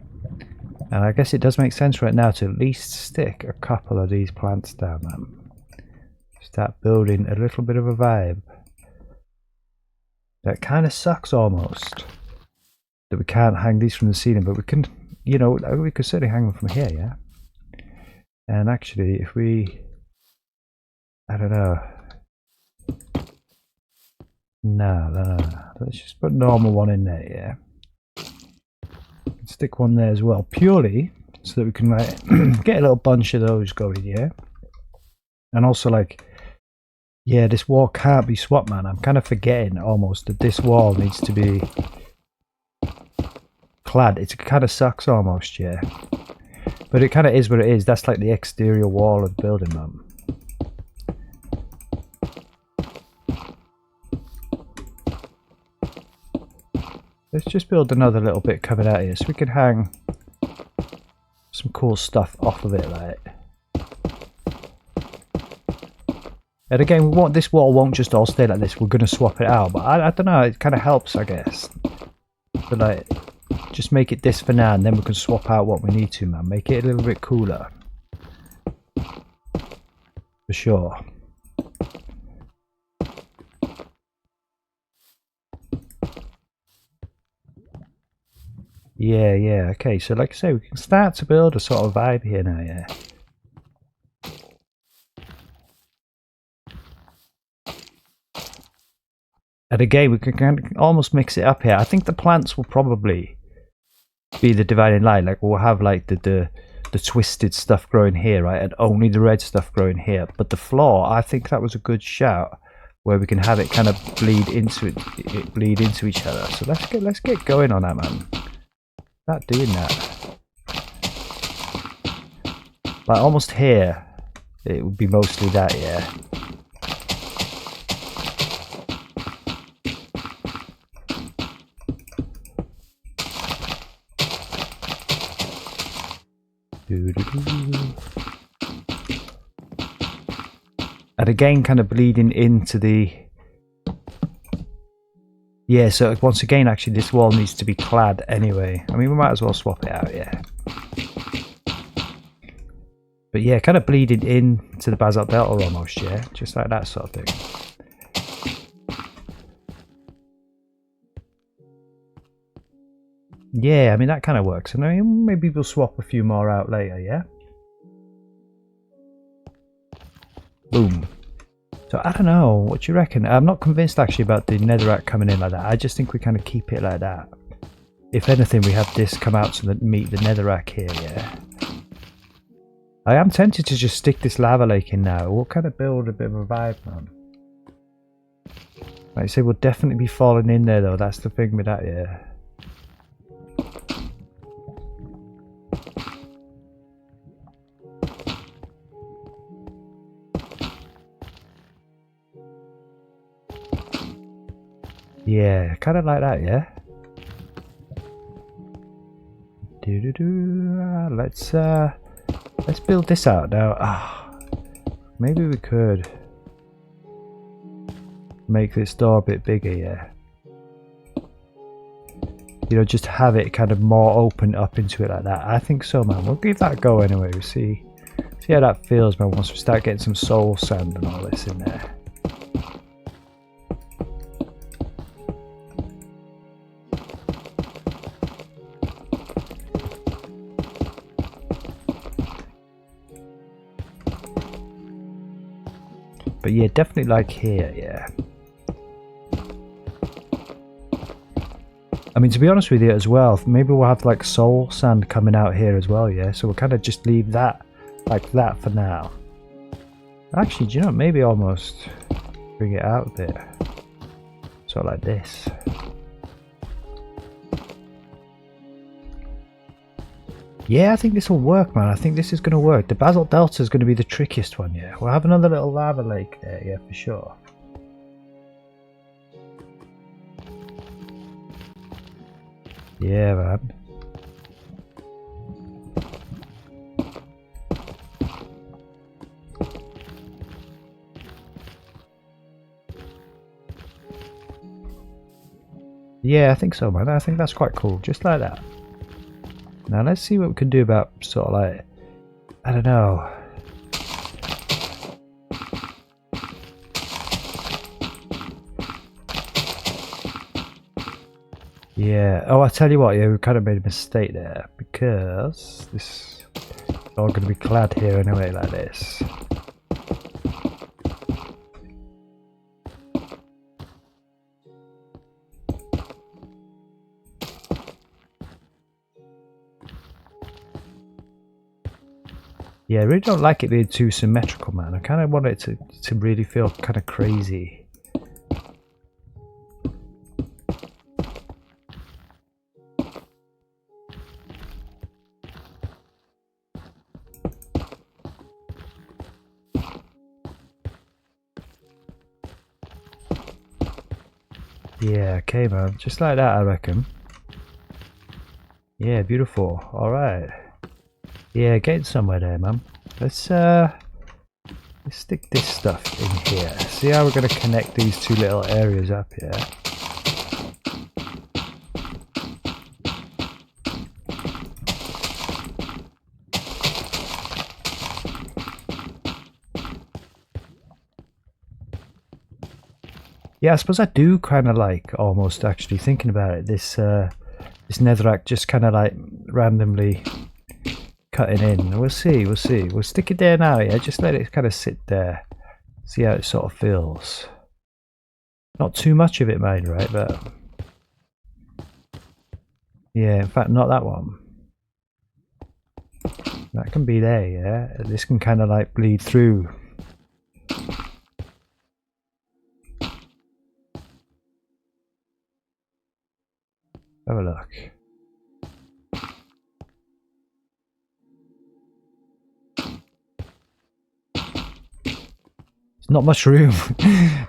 And I guess it does make sense right now to at least stick a couple of these plants down, man. Start building a little bit of a vibe. That kind of sucks almost. That we can't hang these from the ceiling, but we can, you know, we could certainly hang them from here, yeah? And actually, if we, I don't know. No. Let's just put a normal one in there, yeah? Stick one there as well, purely so that we can like get a little bunch of those going, yeah? And also like, yeah, this wall can't be swapped, man. I'm kind of forgetting almost that this wall needs to be clad. It kind of sucks almost, yeah. But it kind of is what it is. That's like the exterior wall of the building, man. Let's just build another little bit coming out here so we can hang some cool stuff off of it, like. And again, we want this wall won't just all stay like this. We're going to swap it out, but I don't know. It kind of helps, I guess. But like, just make it this for now, and then we can swap out what we need to, man. Make it a little bit cooler, for sure. Yeah. Okay, so like I say, we can start to build a sort of vibe here now, yeah. And again, we can kind of almost mix it up here. I think the plants will probably be the dividing line. Like we'll have like the twisted stuff growing here, right, and only the red stuff growing here. But the floor, I think that was a good shout, where we can have it kind of bleed into each other. So let's get going on that, man. Start doing that. Like almost here, it would be mostly that, yeah. And again, kind of bleeding into the... Yeah, so once again, actually, this wall needs to be clad anyway. I mean, we might as well swap it out, yeah. But yeah, kind of bleeding into the Basalt Delta almost, yeah? Just like that sort of thing. Yeah, I mean, that kind of works. And I mean, maybe we'll swap a few more out later, yeah? Boom. So I don't know, what do you reckon? I'm not convinced actually about the netherrack coming in like that. I just think we kind of keep it like that. If anything, we have this come out to meet the netherrack here, yeah. I am tempted to just stick this lava lake in now. We'll kind of build a bit of a vibe, man. Like I say, we'll definitely be falling in there though. That's the thing with that, yeah. Yeah, kind of like that, yeah. Let's build this out now. Maybe we could make this door a bit bigger, yeah. You know, just have it kind of more open up into it like that. I think so, man. We'll give that a go anyway. We'll see how that feels, man, once we start getting some soul sand and all this in there. But yeah, definitely like here, yeah. I mean, to be honest with you as well, maybe we'll have like soul sand coming out here as well, yeah? So we'll kind of just leave that like that for now. Actually, do you know, maybe almost bring it out a bit. So like this. Yeah, I think this will work, man. I think this is going to work. The Basalt Delta is going to be the trickiest one, yeah. We'll have another little lava lake there, yeah, for sure. Yeah, man. Yeah, I think so, man. I think that's quite cool. Just like that. Now let's see what we can do about sort of like, I don't know. Yeah. Oh, I tell you what. Yeah, we kind of made a mistake there because this is all going to be clad here anyway, like this. Yeah, I really don't like it being too symmetrical, man. I kind of want it to really feel kind of crazy. Yeah, okay, man. Just like that, I reckon. Yeah, beautiful. Alright. Yeah, getting somewhere there, man. Let's stick this stuff in here. See how we're going to connect these two little areas up here. Yeah, I suppose I do kind of like, almost actually thinking about it, this netherrack just kind of like randomly cutting in. We'll see, we'll see. We'll stick it there now, yeah? Just let it kind of sit there. See how it sort of feels. Not too much of it, mind, right? But yeah, in fact, not that one. That can be there, yeah? This can kind of like bleed through. Have a look. Not much room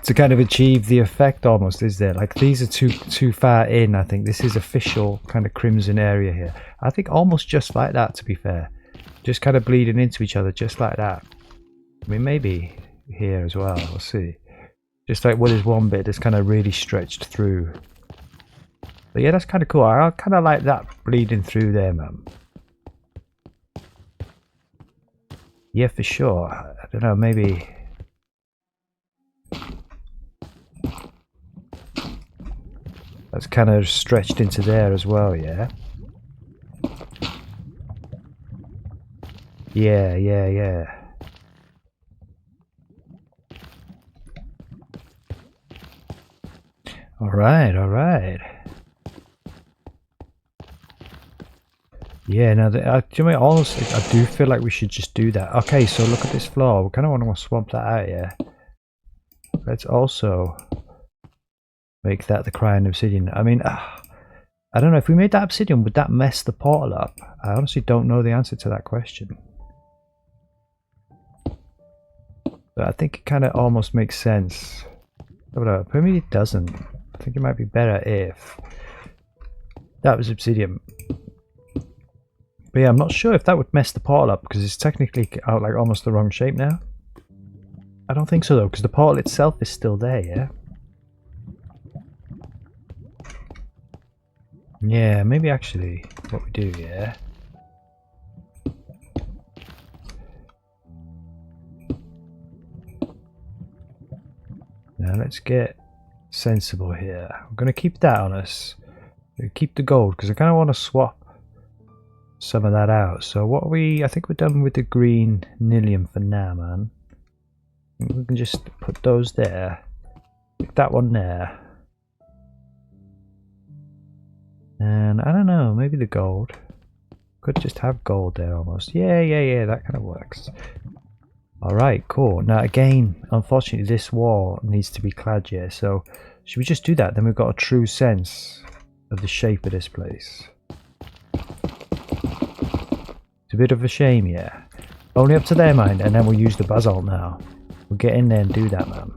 to kind of achieve the effect almost, is there? Like these are too far in. I think this is official kind of crimson area here. I think almost just like that, to be fair. Just kind of bleeding into each other just like that. I mean, maybe here as well, we'll see. Just like what is one bit that's kind of really stretched through. But yeah, that's kind of cool. I kind of like that bleeding through there, man. Yeah, for sure. I don't know, maybe... That's kind of stretched into there as well, yeah? Yeah, yeah, yeah. Alright, alright. Yeah, no, do you know what, honestly, I do feel like we should just do that. Okay, so look at this floor. We kind of want to swap that out, yeah? Let's also make that the crying obsidian. I mean, I don't know, if we made that obsidian, would that mess the portal up? I honestly don't know the answer to that question. But I think it kind of almost makes sense. Maybe it doesn't. I think it might be better if that was obsidian. But yeah, I'm not sure if that would mess the portal up because it's technically out like almost the wrong shape now. I don't think so though, because the portal itself is still there, yeah? Yeah, maybe actually what we do, yeah? Now let's get sensible here. I'm going to keep that on us. Keep the gold because I kind of want to swap some of that out. So what I think we're done with the green nillium for now, man. We can just put those there. Pick that one there. And I don't know, maybe the gold. Could just have gold there almost. Yeah, that kind of works. Alright, cool. Now again, unfortunately this wall needs to be clad here, so should we just do that? Then we've got a true sense of the shape of this place. It's a bit of a shame, yeah. Only up to their mind, and then we'll use the basalt now. We'll get in there and do that, man.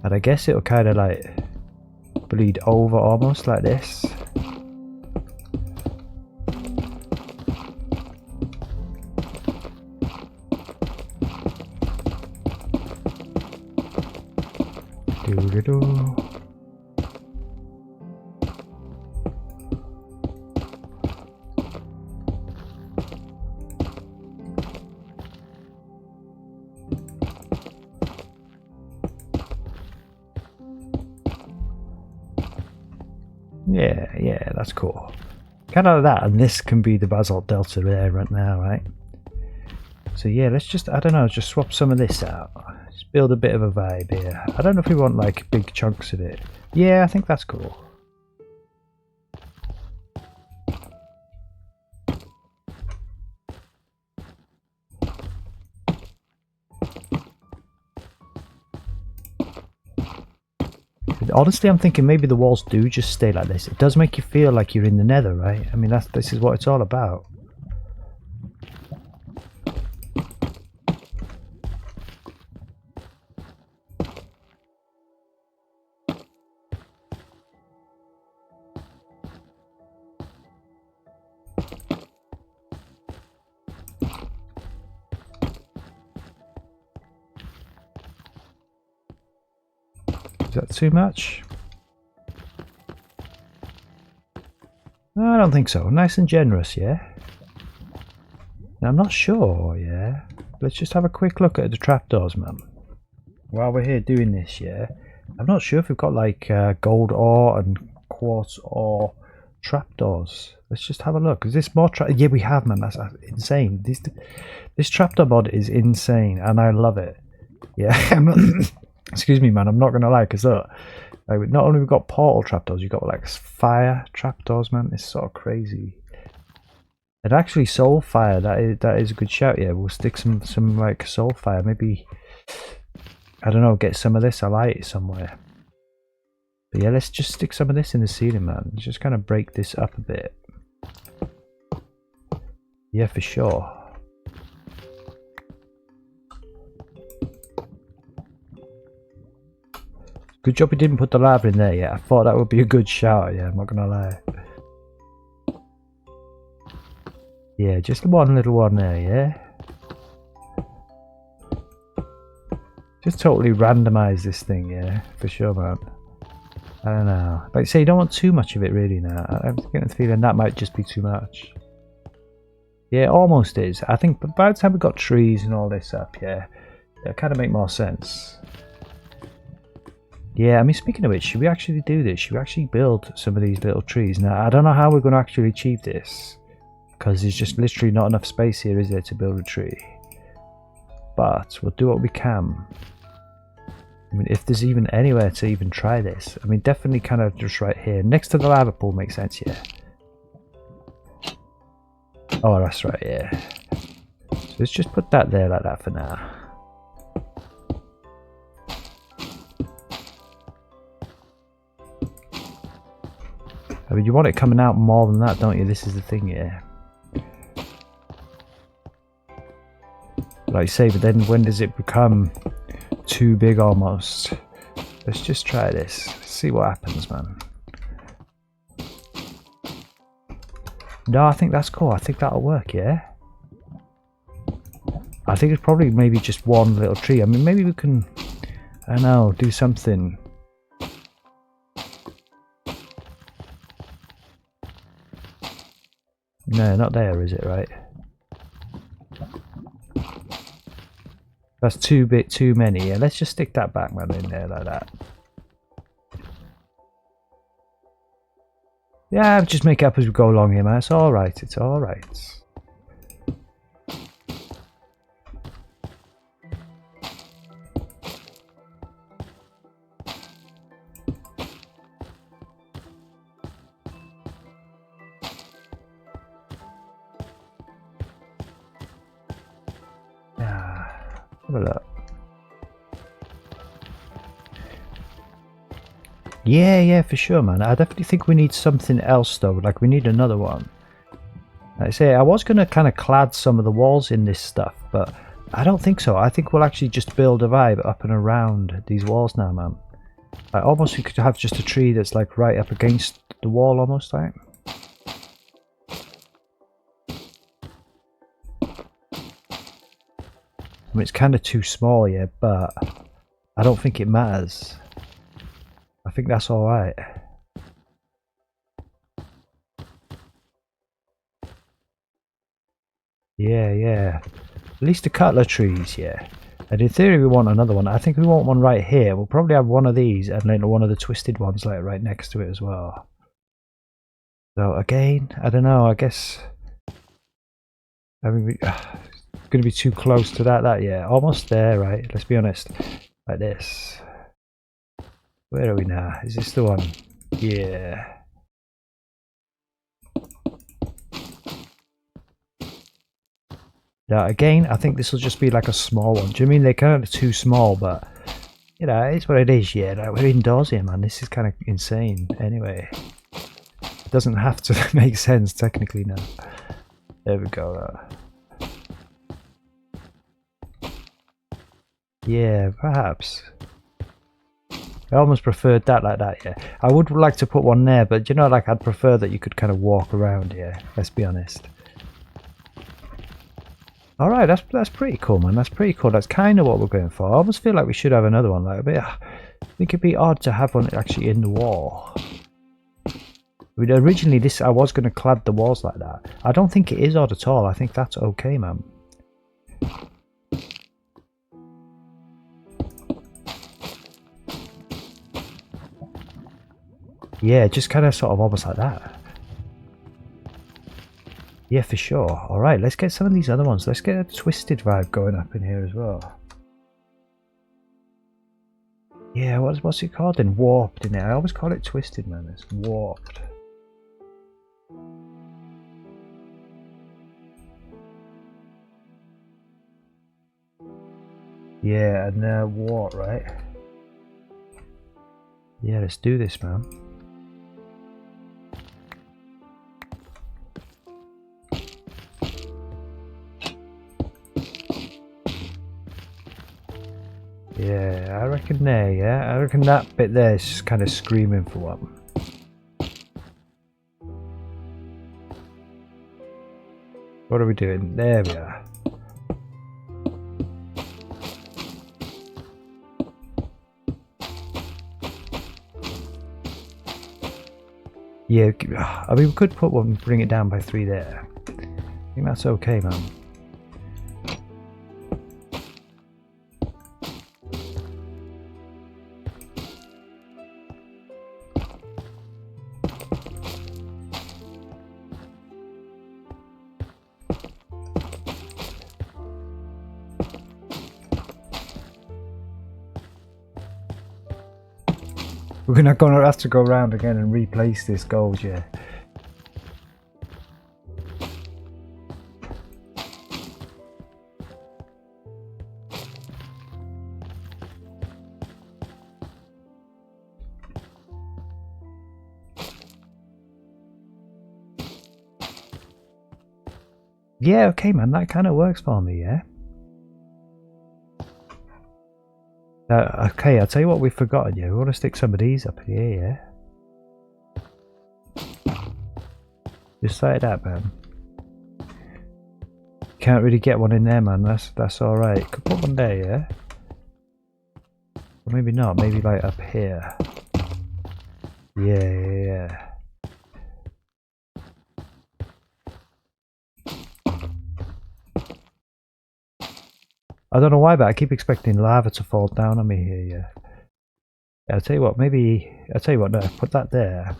And I guess it'll kind of like bleed over almost like this. Doo-doo-doo. Yeah, that's cool. Kind of like that, and this can be the Basalt Delta there right now, right? So yeah, let's just, I don't know, just swap some of this out. Just build a bit of a vibe here. I don't know if we want like big chunks of it. Yeah, I think that's cool. Honestly, I'm thinking maybe the walls do just stay like this. It does make you feel like you're in the Nether, right? I mean, this is what it's all about. Is that too much? No, I don't think so. Nice and generous, yeah? Now, I'm not sure, yeah? Let's just have a quick look at the trapdoors, man. While we're here doing this, yeah? I'm not sure if we've got like gold ore and quartz ore trapdoors. Let's just have a look. Is this more yeah, we have, man. That's insane. This trapdoor mod is insane, and I love it. Yeah, I'm not excuse me, man. I'm not gonna lie, because look, like, not only we've got portal trapdoors, you've got like fire trapdoors, man. It's sort of crazy. And actually, soul fire. That is a good shout. Yeah, we'll stick some like soul fire. Maybe, I don't know. Get some of this. I light it somewhere. But yeah, let's just stick some of this in the ceiling, man. Just kind of break this up a bit. Yeah, for sure. Good job we didn't put the lava in there yet. I thought that would be a good shout, yeah, I'm not gonna lie. Yeah, just one little one there, yeah? Just totally randomise this thing, yeah, for sure, man. I don't know. Like I say, you don't want too much of it really now. I'm getting the feeling that might just be too much. Yeah, it almost is. I think by the time we got trees and all this up, yeah, it'll kind of make more sense. Yeah, I mean, speaking of which, should we actually do this? Should we actually build some of these little trees? Now, I don't know how we're going to actually achieve this, because there's just literally not enough space here, is there, to build a tree? But we'll do what we can. I mean, if there's even anywhere to even try this. I mean, definitely kind of just right here. Next to the lava pool makes sense, yeah. Oh, that's right, yeah. So let's just put that there like that for now. I mean, you want it coming out more than that, don't you? This is the thing, yeah. Like I say, but then when does it become too big almost? Let's just try this. See what happens, man. No, I think that's cool. I think that'll work, yeah? I think it's probably maybe just one little tree. I mean, maybe we can, I don't know, do something. No, not there, is it, right? That's too many. Yeah, let's just stick that back, man, in there like that. Yeah, just make it up as we go along here, man. It's alright, it's alright. Yeah, for sure, man. I definitely think we need something else, though. Like, we need another one. Like I say, I was going to kind of clad some of the walls in this stuff, but I don't think so. I think we'll actually just build a vibe up and around these walls now, man. Like, almost we could have just a tree that's, like, right up against the wall, almost, like. I mean, it's kind of too small, yeah, but I don't think it matters. I think that's alright. Yeah. At least a couple of trees, yeah. And in theory we want another one. I think we want one right here. We'll probably have one of these and then one of the twisted ones like right next to it as well. So again, I don't know, I guess... I mean, it's going to be too close to that, yeah. Almost there, right? Let's be honest. Like this. Where are we now? Is this the one? Yeah. Now again, I think this will just be like a small one. Do you mean they're kind of too small, but... You know, it's what it is, yeah. Like, we're indoors here, man. This is kind of insane. Anyway. It doesn't have to make sense, technically, now. There we go. Yeah, perhaps. I almost preferred that like that, yeah. I would like to put one there, but you know, like I'd prefer that you could kind of walk around here, let's be honest. Alright, that's pretty cool, man. That's pretty cool. That's kind of what we're going for. I almost feel like we should have another one. Like a bit, I think it'd be odd to have one actually in the wall. Originally, I was going to clad the walls like that. I don't think it is odd at all. I think that's okay, man. Yeah, just kind of sort of almost like that. Yeah, for sure. Alright, let's get some of these other ones. Let's get a twisted vibe going up in here as well. Yeah, what's it called then? Warped, in it. I always call it twisted, man. It's warped. Yeah, and warp, right? Yeah, let's do this, man. Yeah, I reckon there, yeah. I reckon that bit there is just kind of screaming for one. What are we doing? There we are. Yeah, I mean, we could put one, bring it down by 3 there. I think that's okay, man. We're not going to have to go around again and replace this gold, yeah. Yeah, okay, man, that kind of works for me, yeah. Okay, I'll tell you what we've forgotten, yeah. We want to stick some of these up here, yeah. Just like that, man. Can't really get one in there, man. That's all right. Could put one there, yeah. Or maybe not. Maybe like up here. Yeah. I don't know why, but I keep expecting lava to fall down on me here, yeah. I'll tell you what, maybe... I'll tell you what, no, put that there.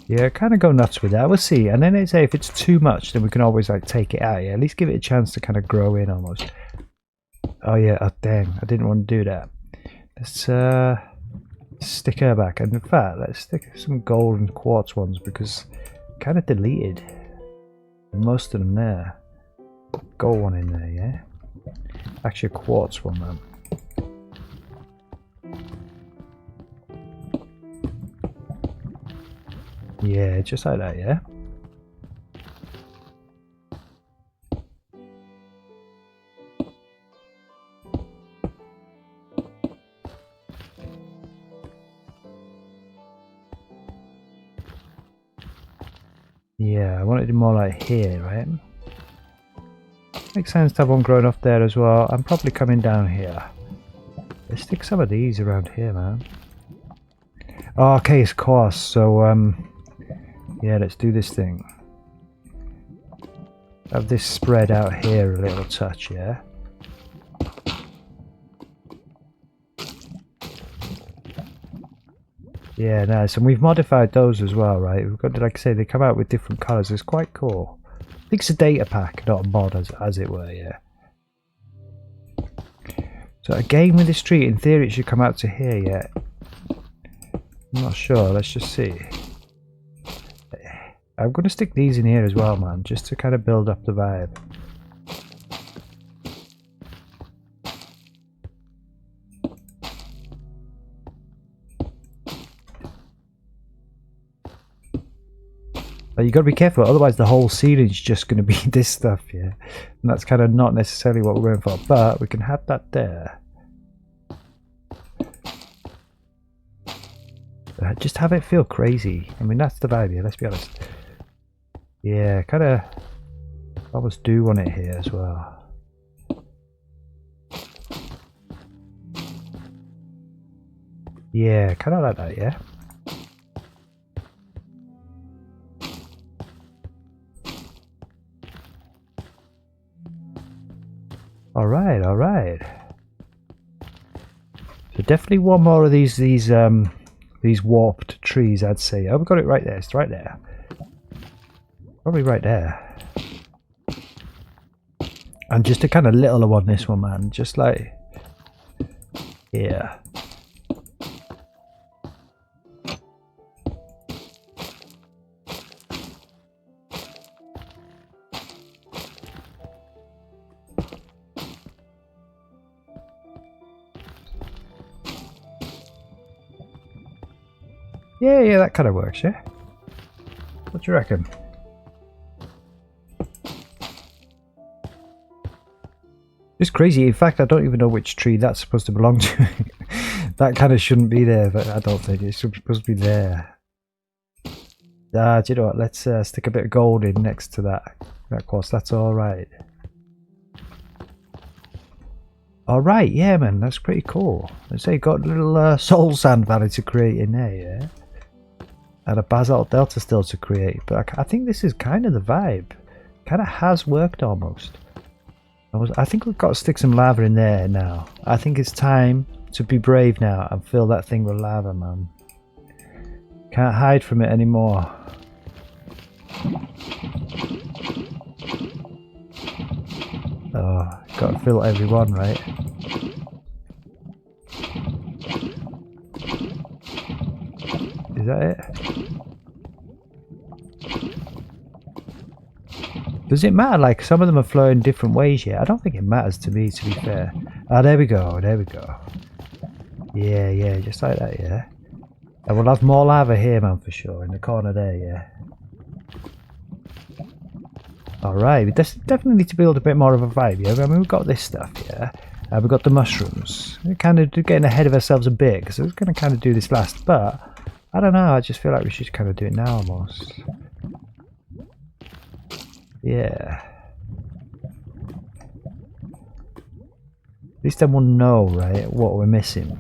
Yeah, kind of go nuts with that. We'll see. And then they say if it's too much, then we can always like take it out, yeah. At least give it a chance to kind of grow in almost. Oh yeah, oh dang, I didn't want to do that. Let's stick her back, and in fact let's stick some gold and quartz ones because kind of deleted most of them there. Gold one in there, yeah. Actually a quartz one, man. Yeah, just like that, yeah. Yeah, I want it more like here, right? Makes sense to have one growing off there as well. I'm probably coming down here. Let's stick some of these around here, man. Oh, okay, of course. So, Yeah, let's do this thing. Have this spread out here a little touch, yeah? Yeah, nice. And we've modified those as well, right? We've got, like I say, they come out with different colours. It's quite cool. I think it's a data pack, not a mod, as it were, yeah. So again with this tree, in theory it should come out to here, yeah. I'm not sure, let's just see. I'm going to stick these in here as well, man, just to kind of build up the vibe. But you got to be careful, otherwise the whole ceiling's just going to be this stuff, yeah. And that's kind of not necessarily what we're going for, but we can have that there. Just have it feel crazy. I mean, that's the vibe here, let's be honest. Yeah, kind of almost do want it here as well. Yeah, kind of like that, yeah. Alright, alright. So definitely one more of these warped trees, I'd say. Oh, we got it right there. It's right there. Probably right there. And just a kind of littler one, this one, man. Just like here. Yeah, that kind of works, yeah? What do you reckon? It's crazy. In fact, I don't even know which tree that's supposed to belong to. That kind of shouldn't be there, but I don't think it's supposed to be there. Do you know what? Let's stick a bit of gold in next to that quartz. That's alright. Alright, yeah, man. That's pretty cool. Let's say got a little soul sand valley to create in there, yeah? And a Basalt Delta still to create, but I think this is kind of the vibe. Kind of has worked almost. I think we've got to stick some lava in there now. I think it's time to be brave now and fill that thing with lava, man. Can't hide from it anymore. Oh, got to fill every one, right? Is that it? Does it matter? Like, some of them are flowing different ways here. I don't think it matters to me, to be fair. Ah, there we go, there we go. Yeah, just like that, yeah. And we'll have more lava here, man, for sure, in the corner there, yeah. Alright, we definitely need to build a bit more of a vibe, yeah. I mean, we've got this stuff, yeah. We've got the mushrooms. We're kind of getting ahead of ourselves a bit, because we're going to kind of do this last, but I don't know, I just feel like we should kind of do it now, almost. Yeah. At least then we'll know, right, what we're missing.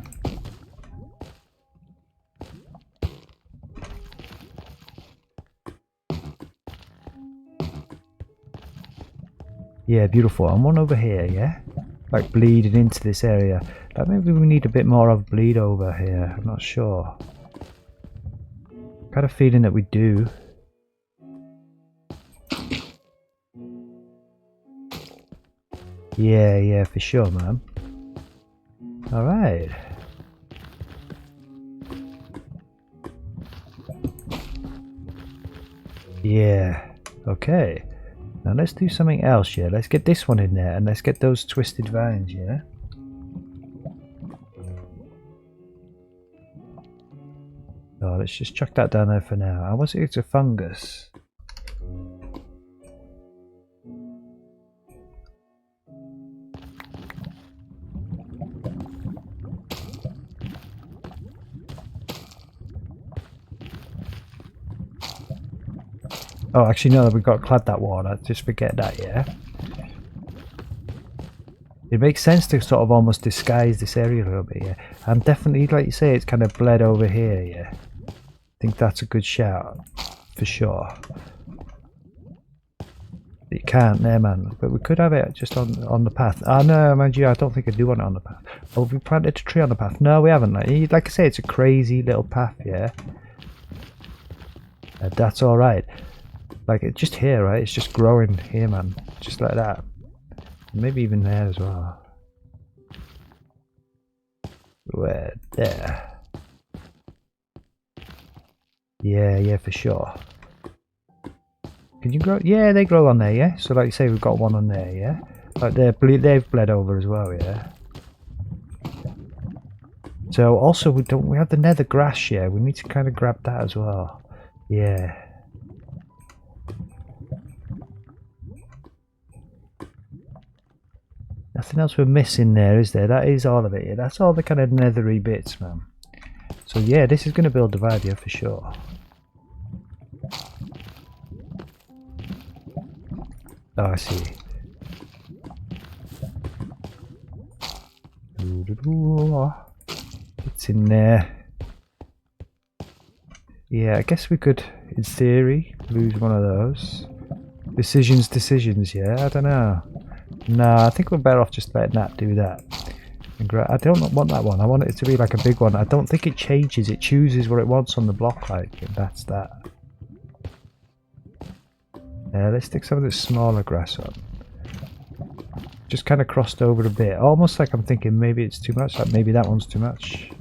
Yeah, beautiful. And one over here, yeah? Like bleeding into this area. Like maybe we need a bit more of bleed over here. I'm not sure. Kind of feeling that we do. Yeah, for sure, man. Alright. Yeah, okay. Now let's do something else, yeah. Let's get this one in there and let's get those twisted vines, yeah. Oh, let's just chuck that down there for now. I want it to fungus. Oh, actually, no, we've got to clad that water. Just forget that, yeah. It makes sense to sort of almost disguise this area a little bit, yeah. And definitely, like you say, it's kind of bled over here, yeah. I think that's a good shout. for sure. You can't there, man. But we could have it just on the path. Oh no, mind you, I don't think I do want it on the path. Oh, have we planted a tree on the path? No, we haven't. Like I say, it's a crazy little path, yeah. That's alright. Like, it's just here, right? It's just growing here, man. Just like that. Maybe even there as well. Where? There. Yeah, for sure. Can you grow? Yeah, they grow on there, yeah? So like you say, we've got one on there, yeah? Like they've bled over as well, yeah? So also, we have the nether grass, yeah? We need to kind of grab that as well. Yeah. Nothing else we're missing there, is there? That is all of it, yeah? That's all the kind of nethery bits, man. So yeah, this is going to build the vibe, yeah, for sure. Oh, I see. It's in there. Yeah, I guess we could, in theory, lose one of those. Decisions, yeah? I don't know. Nah, I think we're better off just letting that do that. I don't want that one. I want it to be like a big one. I don't think it changes. It chooses what it wants on the block, like, and that's that. Let's stick some of this smaller grass on. Just kind of crossed over a bit. Almost like I'm thinking maybe it's too much. Like maybe that one's too much.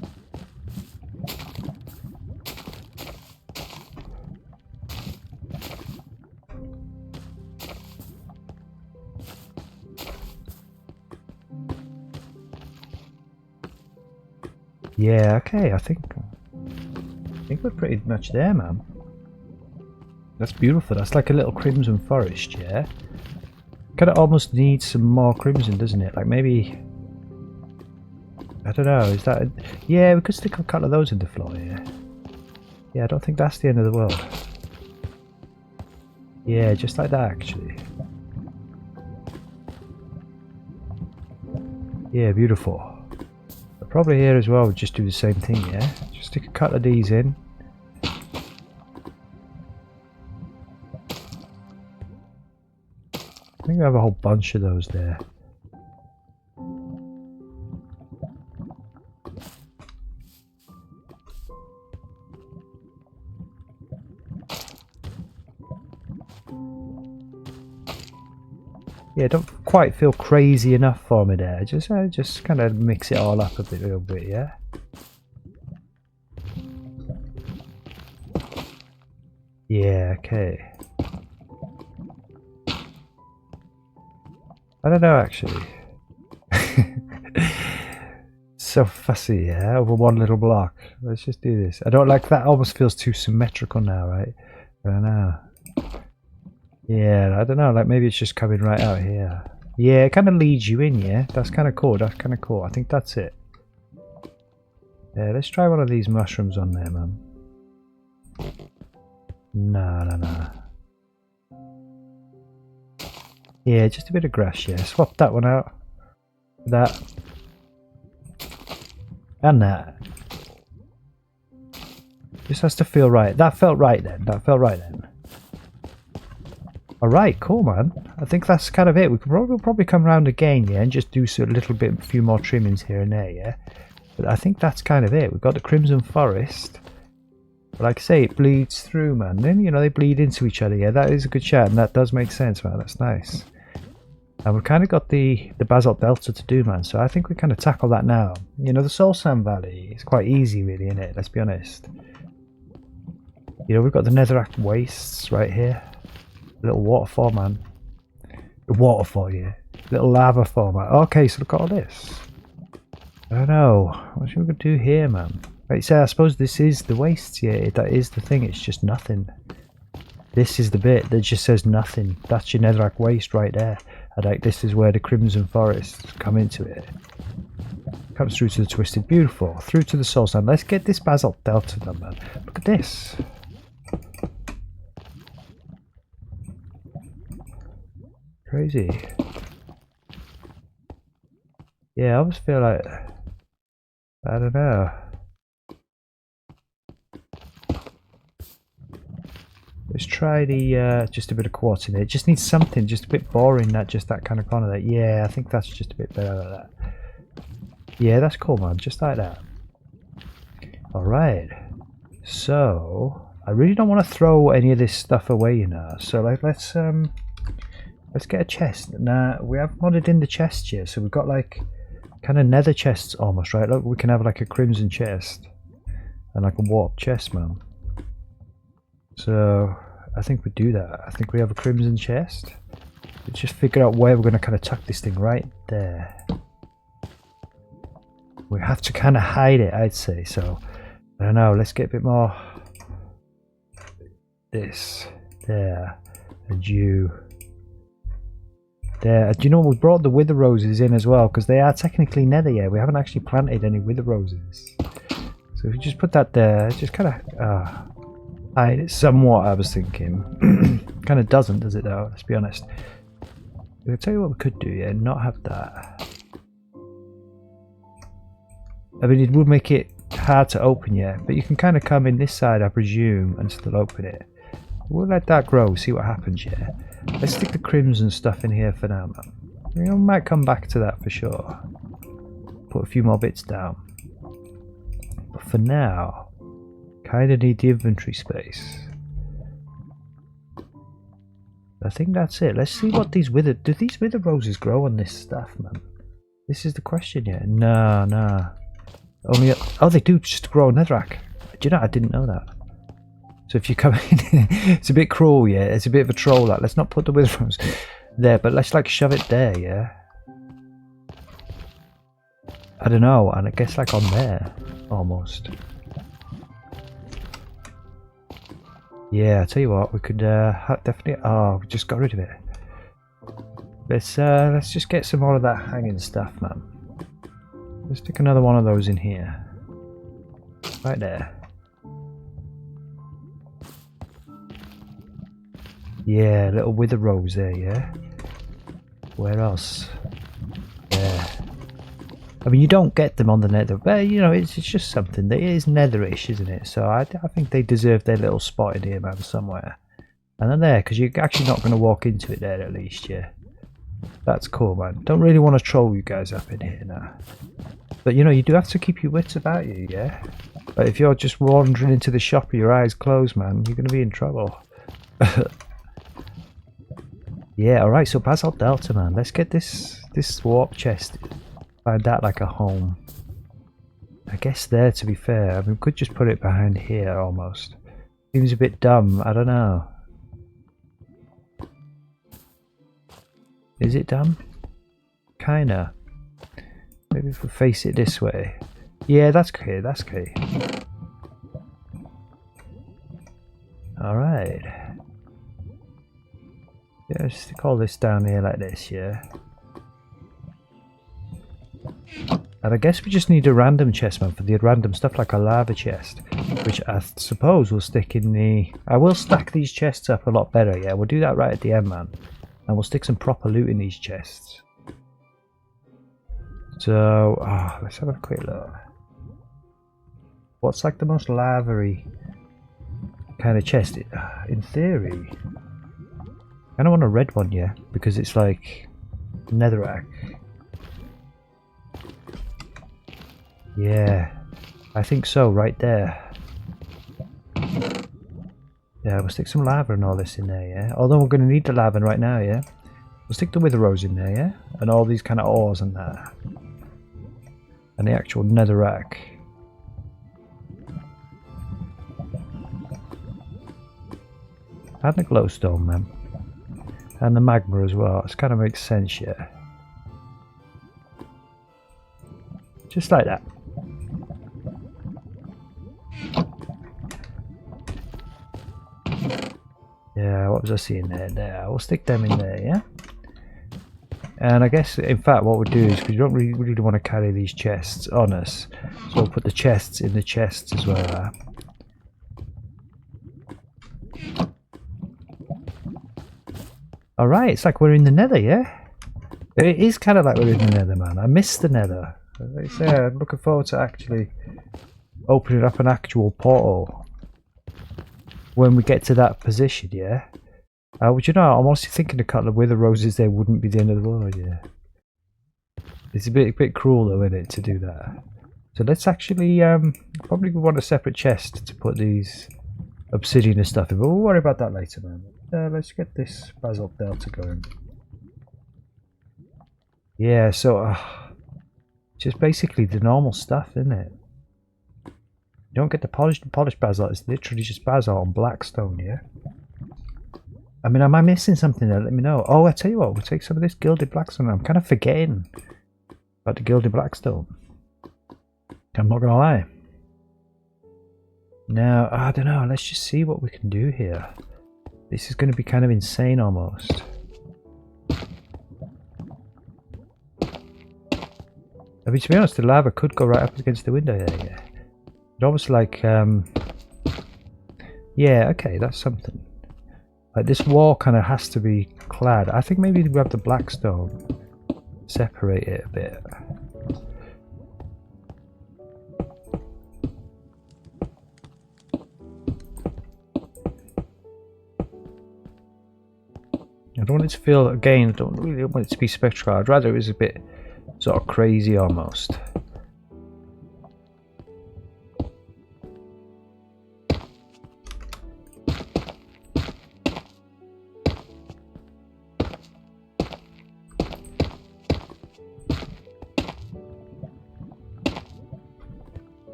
Yeah, okay, I think we're pretty much there, man. That's beautiful. That's like a little crimson forest, yeah? Kind of almost needs some more crimson, doesn't it? Like maybe... I don't know, is that... Yeah, we could stick a couple of those in the floor, yeah. Yeah, I don't think that's the end of the world. Yeah, just like that, actually. Yeah, beautiful. But probably here as well, we'll just do the same thing, yeah? Just stick a couple of these in. I think we have a whole bunch of those there. Yeah, don't quite feel crazy enough for me there. Just kind of mix it all up a little bit, yeah. Yeah, okay. I don't know actually. So fussy, yeah, over one little block. Let's just do this. I don't like that. Almost feels too symmetrical now, right? I don't know. Yeah, I don't know. Like maybe it's just coming right out here. Yeah, it kind of leads you in. Yeah, that's kind of cool. That's kind of cool. I think that's it. Yeah, let's try one of these mushrooms on there, man. No. Yeah, just a bit of grass. Yeah, swap that one out. That. And that. Just has to feel right. That felt right then. Alright, cool, man. I think that's kind of it. We could probably come around again, yeah, and just do a little bit, a few more trimmings here and there, yeah. But I think that's kind of it. We've got the Crimson Forest. But like I say, it bleeds through, man. Then, you know, they bleed into each other, yeah. That is a good chat, and that does make sense, man. That's nice. And we've kind of got the Basalt Delta to do, man. So I think we kind of tackle that now. You know, the Soul Sand Valley is quite easy, really, isn't it? Let's be honest. You know, we've got the Nether Wastes right here. A little waterfall, man. A waterfall, yeah. Little lava fall, man. Okay, so look at all this. I don't know. What should we do here, man? Like, say, I suppose this is the wastes, yeah. That is the thing. It's just nothing. This is the bit that just says nothing. That's your Netherrack waste right there. And like, this is where the Crimson Forests come into it. Comes through to the Twisted. Beautiful. Through to the Soul Sand. Let's get this Basalt Delta done, man. Look at this. Crazy. Yeah, I always feel like, I don't know. Let's try the just a bit of quartz in there. It just needs something, just a bit boring, that just that kind of corner there. Yeah, I think that's just a bit better like that. Yeah, that's cool, man. Just like that. Alright. So I really don't want to throw any of this stuff away, you know. So like let's get a chest. Now we have modded in the chests here, so we've got like kind of nether chests almost, right? Look, we can have like a crimson chest and like a warp chest, man. So I think we do that. I think we have a crimson chest. Let's just figure out where we're going to kind of tuck this thing right there. We have to kind of hide it, I'd say. So I don't know. Let's get a bit more. This there, and you there. Do you know we brought the wither roses in as well because they are technically nether yet. We haven't actually planted any wither roses. So if we just put that there, just kind of hide it somewhat, I was thinking. Kind of doesn't, does it though? Let's be honest. I'll tell you what we could do, yeah, not have that. I mean, it would make it hard to open, yeah, but you can kind of come in this side, I presume, and still open it. We'll let that grow, see what happens, yeah. Let's stick the crimson stuff in here for now, man. We might come back to that for sure. Put a few more bits down. But for now, kind of need the inventory space. I think that's it. Let's see what these wither... Do these wither roses grow on this stuff, man? This is the question, yeah. No. Only... Oh, they do just grow on netherrack. Do you know, I didn't know that. So if you come in... It's a bit cruel, yeah. It's a bit of a troll, that. Let's not put the wither rose there, but let's, like, shove it there, yeah. I don't know, and I guess, like, on there. Almost. Yeah, I tell you what, we could definitely... Oh, we just got rid of it. Let's just get some more of that hanging stuff, man. Let's stick another one of those in here. Right there. Yeah, little wither rose there, yeah. Where else? There. I mean, you don't get them on the nether, but you know, it's just something that is netherish, isn't it? So I think they deserve their little spot in here, man, somewhere. And then there, because you're actually not going to walk into it there, at least, yeah. That's cool, man. Don't really want to troll you guys up in here now. But you know, you do have to keep your wits about you, yeah. But if you're just wandering into the shop with your eyes closed, man, you're going to be in trouble. Yeah, all right. So Basalt Delta, man. Let's get this warp chest. Find that like a home. I guess there, to be fair. I mean, we could just put it behind here almost. Seems a bit dumb. I don't know. Is it dumb? Kinda. Maybe if we face it this way. Yeah, that's okay. That's okay. Alright. Yeah, let's stick all this down here like this, yeah. And I guess we just need a random chest, man, for the random stuff, like a lava chest, which I suppose will stick in the... I will stack these chests up a lot better, yeah, we'll do that right at the end, man. And we'll stick some proper loot in these chests. So, let's have a quick look. What's like the most lava-y kind of chest? In theory, I don't want a red one, yeah, because it's like netherrack. Yeah, I think so, right there. Yeah, we'll stick some lava and all this in there, yeah. Although we're going to need the lava right now, yeah. We'll stick the wither rose in there, yeah. And all these kind of ores and that. And the actual netherrack. And the glowstone, man. And the magma as well. It kind of makes sense, yeah. Just like that. Yeah, what was I seeing there? There, we'll stick them in there, yeah? And I guess, in fact, what we'll do is, because you don't really want to carry these chests on us, so we'll put the chests in the chests as well. Alright, it's like we're in the nether, yeah? It is kind of like we're in the nether, man. I miss the nether. Like I say, I'm looking forward to actually opening up an actual portal. when we get to that position, yeah. Would you know? I'm honestly thinking a couple of wither roses there wouldn't be the end of the world, yeah. It's a bit cruel though, isn't it, to do that? So let's actually probably want a separate chest to put these obsidian and stuff in, but we'll worry about that later, man. Let's get this Basalt Delta going. Yeah, so just basically the normal stuff, isn't it? You don't get the polished basalt, it's literally just basalt and black stone, yeah? I mean, am I missing something there? Let me know. Oh, I tell you what, we'll take some of this gilded blackstone. I'm kind of forgetting about the gilded blackstone. I'm not gonna lie. Now, I don't know, let's just see what we can do here. This is going to be kind of insane almost. I mean, to be honest, the lava could go right up against the window there, yeah. It's almost like, yeah, okay, that's something. Like, this wall kind of has to be clad. I think maybe we have the blackstone. Separate it a bit. I don't want it to feel, again, I don't really want it to be spectral. I'd rather it was a bit sort of crazy almost.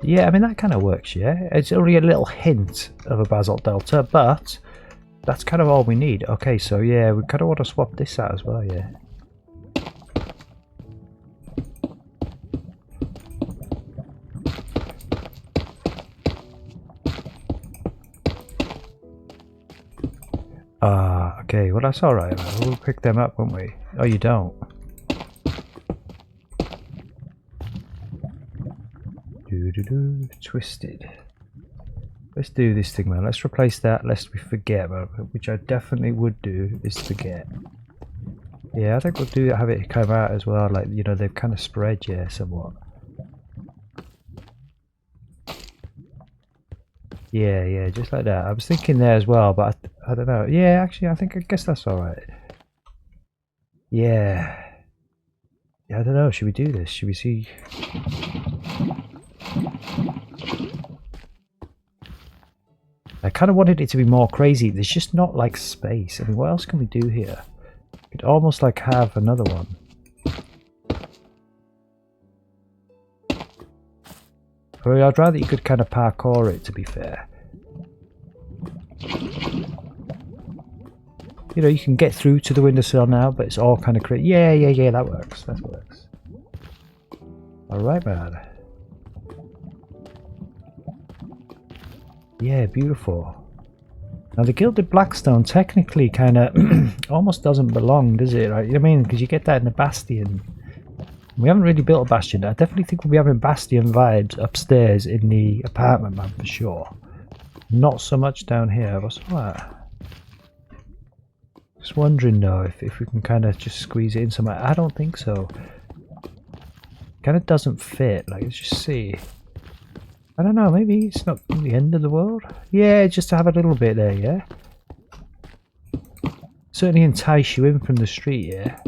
Yeah, I mean that kind of works, yeah. It's only a little hint of a Basalt Delta, but that's kind of all we need. Okay, so yeah, we kind of want to swap this out as well, yeah. Okay, well that's alright, we'll pick them up, won't we? Oh, you don't? Twisted. Let's do this thing, man. Let's replace that lest we forget, which I definitely would do, is forget. Yeah, I think we'll do have it come out as well, like, you know, they've kind of spread, yeah, somewhat. Yeah, just like that. I was thinking there as well, but I don't know. Yeah, actually, I guess that's alright. Yeah. Yeah, I don't know. Should we do this? Should we see? I kind of wanted it to be more crazy. There's just not like space. I mean, what else can we do here? We could almost like have another one. I mean, I'd rather you could kind of parkour it, to be fair. You know, you can get through to the windowsill now, but it's all kind of crazy. Yeah, that works. That works. Alright, man. Yeah, beautiful. Now the gilded blackstone technically kind of almost doesn't belong, does it? Right? You know what I mean? Because you get that in the bastion. We haven't really built a bastion. I definitely think we'll be having bastion vibes upstairs in the apartment, man, for sure. Not so much down here. What's that? Just wondering though if we can kind of just squeeze it in somewhere. I don't think so. Kind of doesn't fit. Like, let's just see. I don't know, maybe it's not the end of the world. Yeah, just to have a little bit there, yeah? Certainly entice you in from the street, yeah?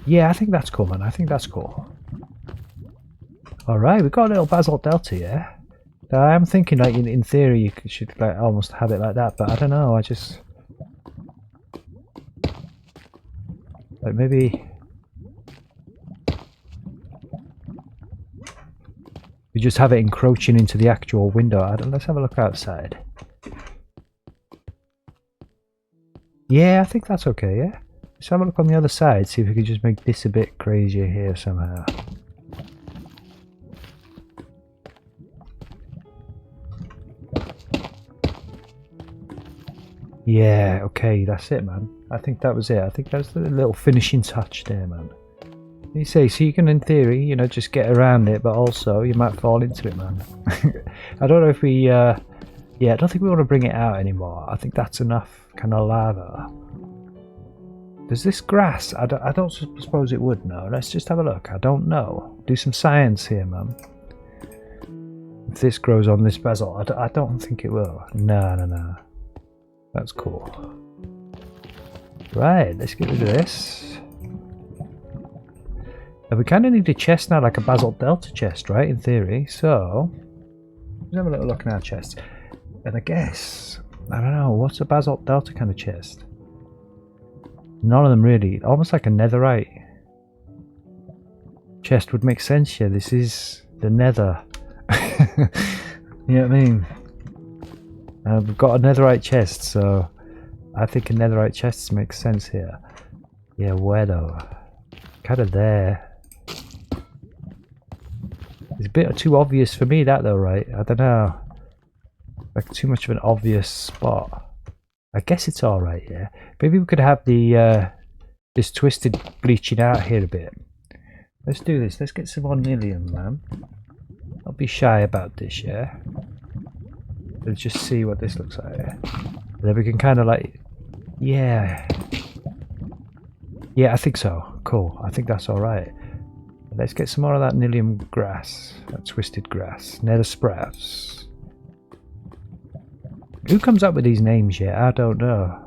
Yeah, I think that's cool, man. I think that's cool. Alright, we've got a little Basalt Delta, yeah? Now, I am thinking, like, in theory, you should like almost have it like that, but I don't know, I just... Like maybe we just have it encroaching into the actual window. Let's have a look outside. Yeah, I think that's okay, yeah? Let's have a look on the other side, see if we can just make this a bit crazier here somehow. Yeah, okay, that's it, man. I think that was it. I think that's the little finishing touch there, man. You say, so you can, in theory, you know, just get around it, but also you might fall into it, man. I don't know if we, yeah, I don't think we want to bring it out anymore. I think that's enough kind of lava. Does this grass? I don't suppose it would, no. Let's just have a look. I don't know. Do some science here, man. If this grows on this basalt, I don't think it will. No. That's cool. Right, let's get rid of this. And we kind of need a chest now, like a Basalt Delta chest, right, in theory. So, let's have a little look in our chests. And I guess, I don't know, what's a Basalt Delta kind of chest? None of them really. Almost like a netherite chest would make sense here. This is the nether. You know what I mean? We've got a netherite chest, so I think a netherite chest makes sense here. Yeah, where though? Kind of there. It's a bit too obvious for me, that though, right? I don't know. Like too much of an obvious spot. I guess it's alright, yeah. Maybe we could have the this twisted bleaching out here a bit. Let's do this. Let's get some ornillium, man. Don't be shy about this, yeah. Let's just see what this looks like. And then we can kind of like, yeah. Yeah, I think so. Cool. I think that's alright. Let's get some more of that nillium grass. That twisted grass. Nether sprouts. Who comes up with these names yet? I don't know.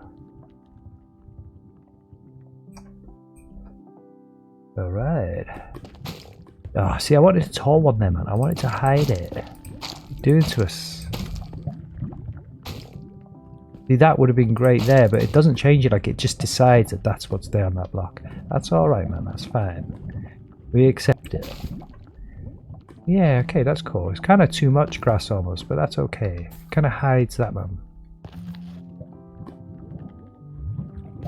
Alright. Oh, see, I wanted a tall one there, man. I wanted to hide it. What are you doing to us? See, that would have been great there, but it doesn't change it. Like, it just decides that that's what's there on that block. That's alright, man. That's fine. We accept it. Yeah, okay, that's cool. It's kind of too much grass almost, but that's okay. Kind of hides that, man.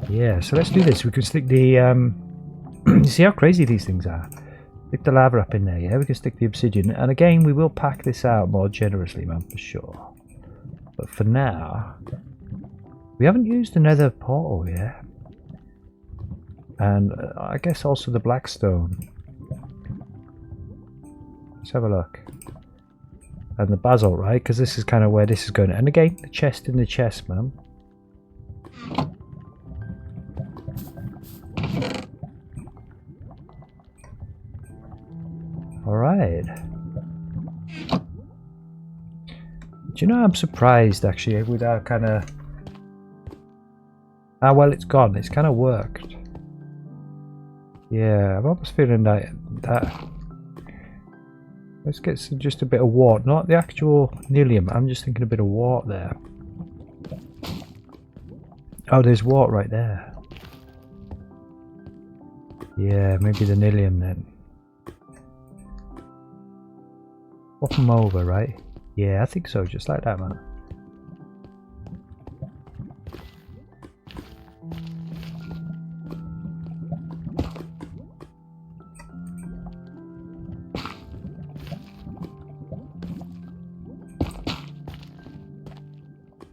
Yeah, so let's do this. We can stick the you see how crazy these things are? Stick the lava up in there, yeah? We can stick the obsidian. And again, we will pack this out more generously, man, for sure. But for now, we haven't used the nether portal yet. And I guess also the blackstone. Let's have a look. And the basalt, right? Because this is kind of where this is going. And again, the chest in the chest, man. Alright. Do you know, I'm surprised actually with our kind of... Ah, well, it's gone. It's kind of worked. Yeah, I'm almost feeling like that... Let's get some, just a bit of wart, not the actual nillium. I'm just thinking a bit of wart there. Oh, there's wart right there. Yeah, maybe the nillium then. Swap them over, right? Yeah, I think so, just like that, man.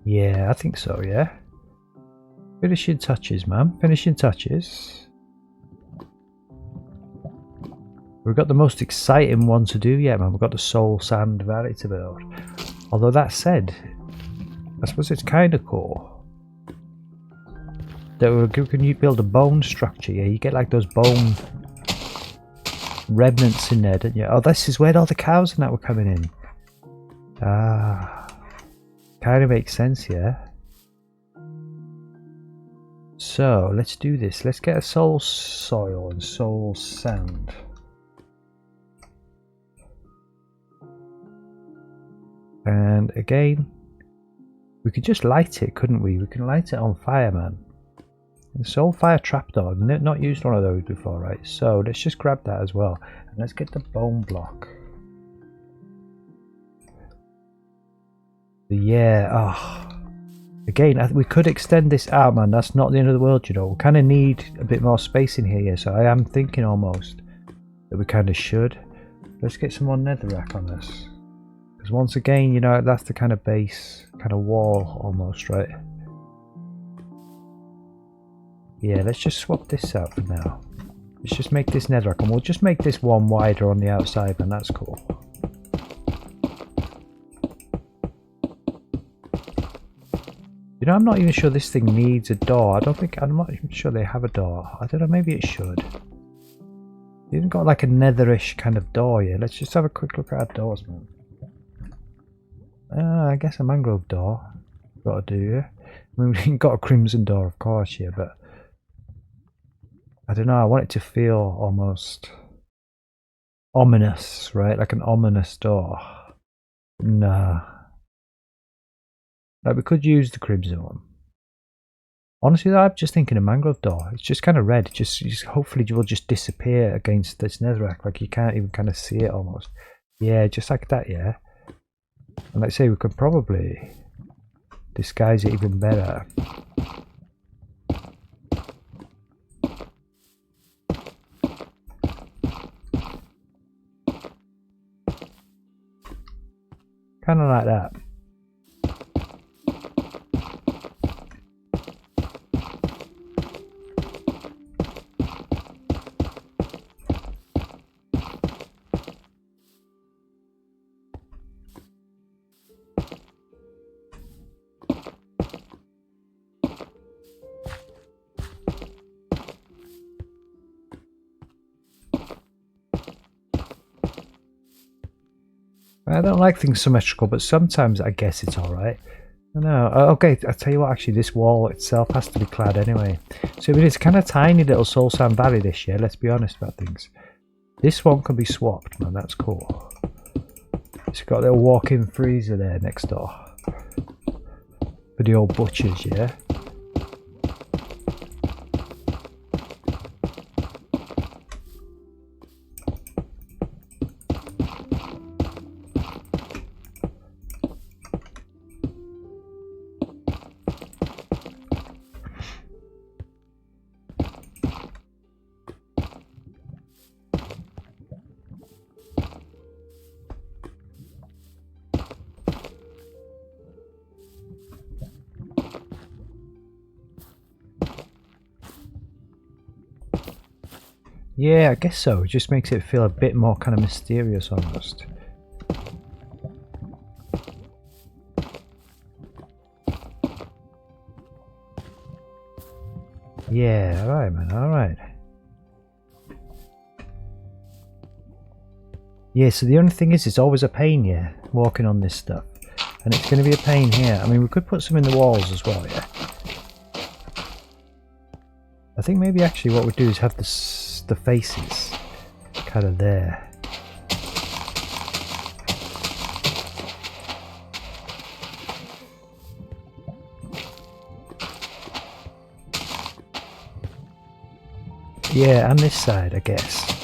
Yeah, I think so, yeah. Finishing touches, man. Finishing touches. We've got the most exciting one to do yet, man. We've got the Soul Sand Valley to build. Although that said, I suppose it's kind of cool that we can build a bone structure. Yeah, you get like those bone remnants in there, don't you? Oh, this is where all the cows and that were coming in. Ah. Kind of makes sense, yeah. So let's do this. Let's get a soul soil and soul sand. And again, we could just light it, couldn't we? We can light it on fire, man. The soul fire trapdoor. Not used one of those before, right? So let's just grab that as well. And let's get the bone block. Yeah, oh. Again, we could extend this out, man. That's not the end of the world, you know. We kind of need a bit more space in here, yeah. So I am thinking almost that we kind of should. Let's get some more netherrack on this. Because once again, you know, that's the kind of base, kind of wall almost, right? Yeah, let's just swap this out for now. Let's just make this netherrack, and we'll just make this one wider on the outside, and that's cool. You know, I'm not even sure this thing needs a door. I'm not even sure they have a door. I don't know, maybe it should. You haven't got like a netherish kind of door here. Let's just have a quick look at our doors, man. I guess a mangrove door. Got to do here. I mean, we've got a crimson door, of course, here, but I don't know. I want it to feel almost ominous, right? Like an ominous door. Nah. Like we could use the crimson one. Honestly, I'm just thinking a mangrove door. It's just kind of red. Just hopefully it will just disappear against this netherrack. Like you can't even kind of see it almost. Yeah, just like that. Yeah. And like I say, we could probably disguise it even better. Kind of like that. I don't like things symmetrical, but sometimes I guess it's alright. I know. Okay, I'll tell you what, actually, this wall itself has to be clad anyway. So it's kind of tiny little Soul Sand Valley this year, let's be honest about things. This one can be swapped, man, that's cool. It's got a little walk-in freezer there next door. For the old butchers, yeah? Yeah, I guess so. It just makes it feel a bit more kind of mysterious almost. Yeah, alright man, alright. Yeah, so the only thing is it's always a pain, yeah, walking on this stuff. And it's going to be a pain here. I mean, we could put some in the walls as well, yeah. I think maybe actually what we do is have the faces kind of there. Yeah, and this side, I guess.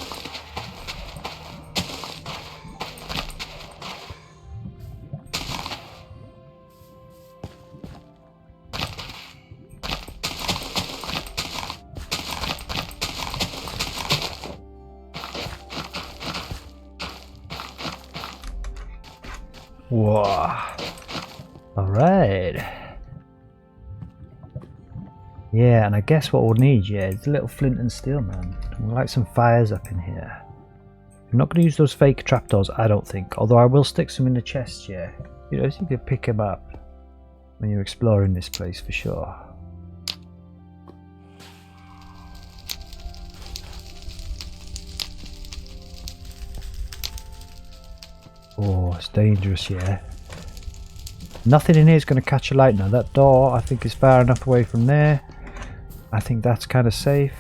Whoa. Alright. Yeah, and I guess what we'll need, yeah, is a little flint and steel, man. We'll light some fires up in here. I'm not going to use those fake trapdoors, I don't think. Although I will stick some in the chest, yeah. You know, so you can pick them up when you're exploring this place for sure. Oh, it's dangerous, yeah. Nothing in here is going to catch a light now. That door, I think, is far enough away from there. I think that's kind of safe.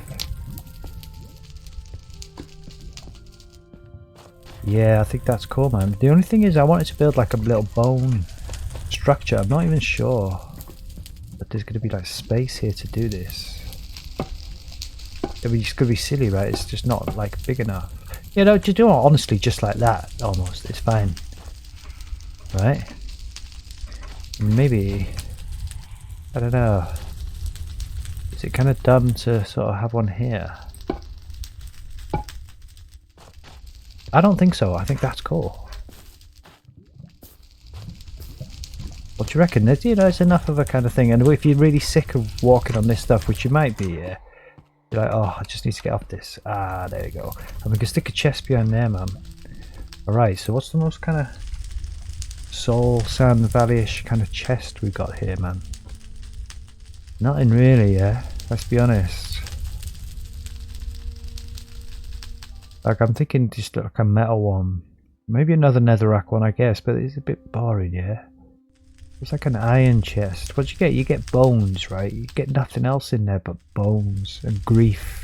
Yeah, I think that's cool, man. The only thing is I wanted to build like a little bone structure. I'm not even sure that there's going to be like space here to do this. It's going to be silly, right? It's just not like big enough. You know, to do it honestly, just like that, almost, it's fine. Right? Maybe, I don't know. Is it kind of dumb to sort of have one here? I don't think so. I think that's cool. What do you reckon? You know, it's enough of a kind of thing. And if you're really sick of walking on this stuff, which you might be, yeah, you're like, oh, I just need to get off this. Ah, there you go. And we can stick a chest behind there, man. Alright, so what's the most kind of Soul Sand Valley-ish kind of chest we got here, man? Nothing really, yeah. Let's be honest. Like, I'm thinking just like a metal one. Maybe another netherrack one, I guess, but it's a bit boring, yeah. It's like an iron chest. What you get? You get bones, right? You get nothing else in there but bones and grief.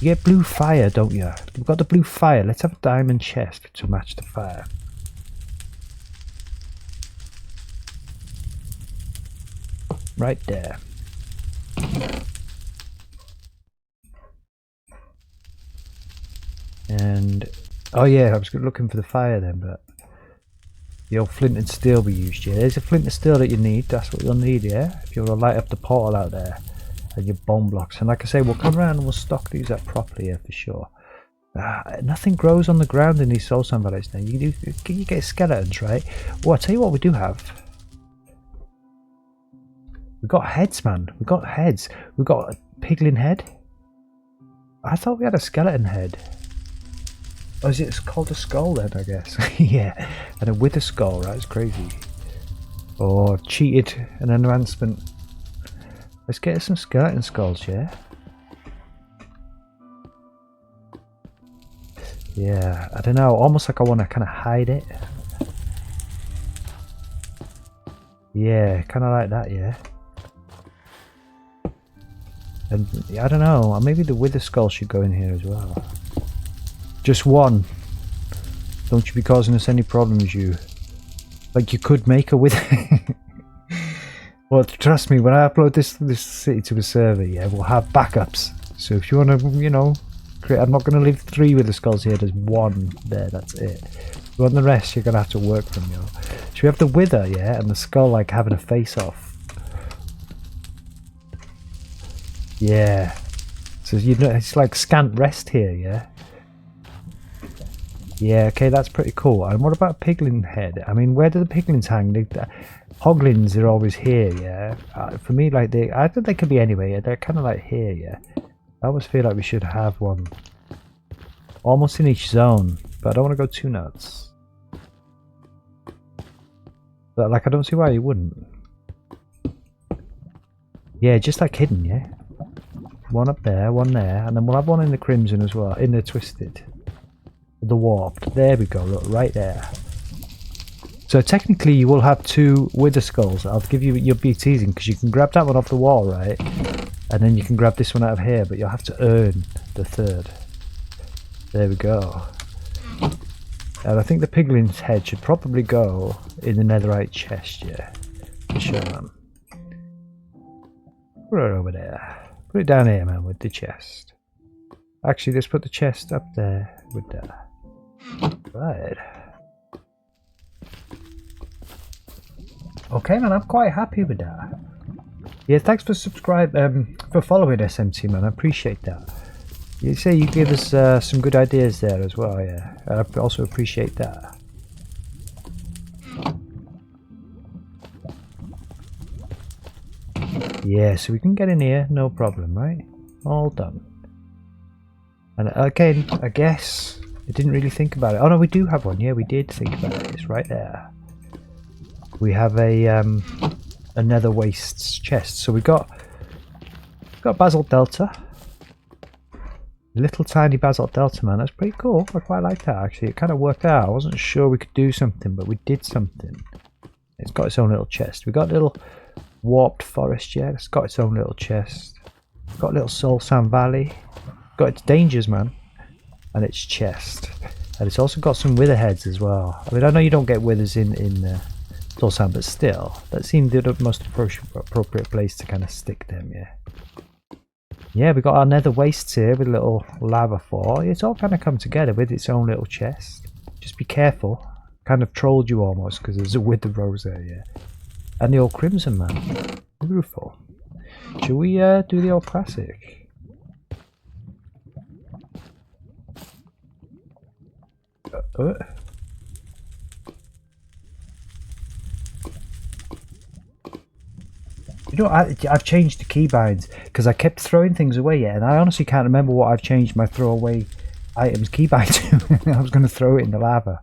You get blue fire, don't you? We've got the blue fire. Let's have a diamond chest to match the fire. Right there. And oh yeah, I was looking for the fire then, but the old flint and steel we used. Yeah, there's a flint and steel that you need. That's what you'll need, yeah, if you want to light up the portal out there and your bone blocks. And like I say, we'll come around and we'll stock these up properly, yeah, for sure. Nothing grows on the ground in these soul sand valleys now. You get skeletons, right? Well, I'll tell you what we do have. We got heads, man. We got heads. We got a piglin head. I thought we had a skeleton head. Oh, is it called a skull then, I guess? Yeah, and a wither skull, right? It's crazy. Or cheated an enhancement. Let's get some skeleton skulls, yeah? Yeah, I don't know, almost like I want to kind of hide it. Yeah, kind of like that, yeah. And I don't know, maybe the wither skull should go in here as well. Just one. Don't you be causing us any problems, you. Like, you could make a wither. Well, trust me, when I upload this city to a server, yeah, we'll have backups. So if you want to, you know, create, I'm not going to leave 3 wither skulls here. There's 1 there. That's it. If you want the rest, you're going to have to work them, you know. So we have the wither, yeah, and the skull like having a face off. Yeah. So you know, it's like scant rest here, yeah. Yeah, okay, that's pretty cool. And what about piglin head? I mean, where do the piglins hang? Hoglins are always here, yeah. For me, like I think they could be anywhere. Yeah? They're kind of like here, yeah. I always feel like we should have one almost in each zone, but I don't want to go too nuts. But like, I don't see why you wouldn't. Yeah, just like hidden, yeah. One up there, one there, and then we'll have one in the crimson as well, in the twisted. The warped. There we go, look, right there. So technically you will have 2 wither skulls. I'll give you, you'll be teasing because you can grab that one off the wall, right? And then you can grab this one out of here, but you'll have to earn the 3rd. There we go. And I think the piglin's head should probably go in the netherite chest, yeah. For sure, man. Put it over there. Put it down here, man, with the chest. Actually, let's put the chest up there with that. Right. Okay, man, I'm quite happy with that. Yeah, thanks for for following SMT, man. I appreciate that. You say you give us some good ideas there as well, yeah. I also appreciate that. Yeah, so we can get in here, no problem, right? All done. And again, I guess I didn't really think about it. Oh no, we do have one. Yeah, we did think about it. It's right there. We have a Nether Wastes chest. So we got Basalt Delta. Little tiny Basalt Delta, man. That's pretty cool. I quite like that actually. It kind of worked out. I wasn't sure we could do something, but we did something. It's got its own little chest. We got a little warped forest, yeah. It's got its own little chest. Got a little soul sand valley. Got its dangers, man, and its chest, and it's also got some wither heads as well. I mean, I know you don't get withers in soul sand, but still, that seemed the most appropriate place to kind of stick them. Yeah, yeah. We got our nether wastes here with a little lava fall. It's all kind of come together with its own little chest. Just be careful. Kind of trolled you almost because there's a wither rose there, yeah. And the old crimson, man, beautiful. Shall we do the old classic? You know, I've changed the keybinds because I kept throwing things away, yeah, and I honestly can't remember what I've changed my throwaway items keybind to. I was going to throw it in the lava.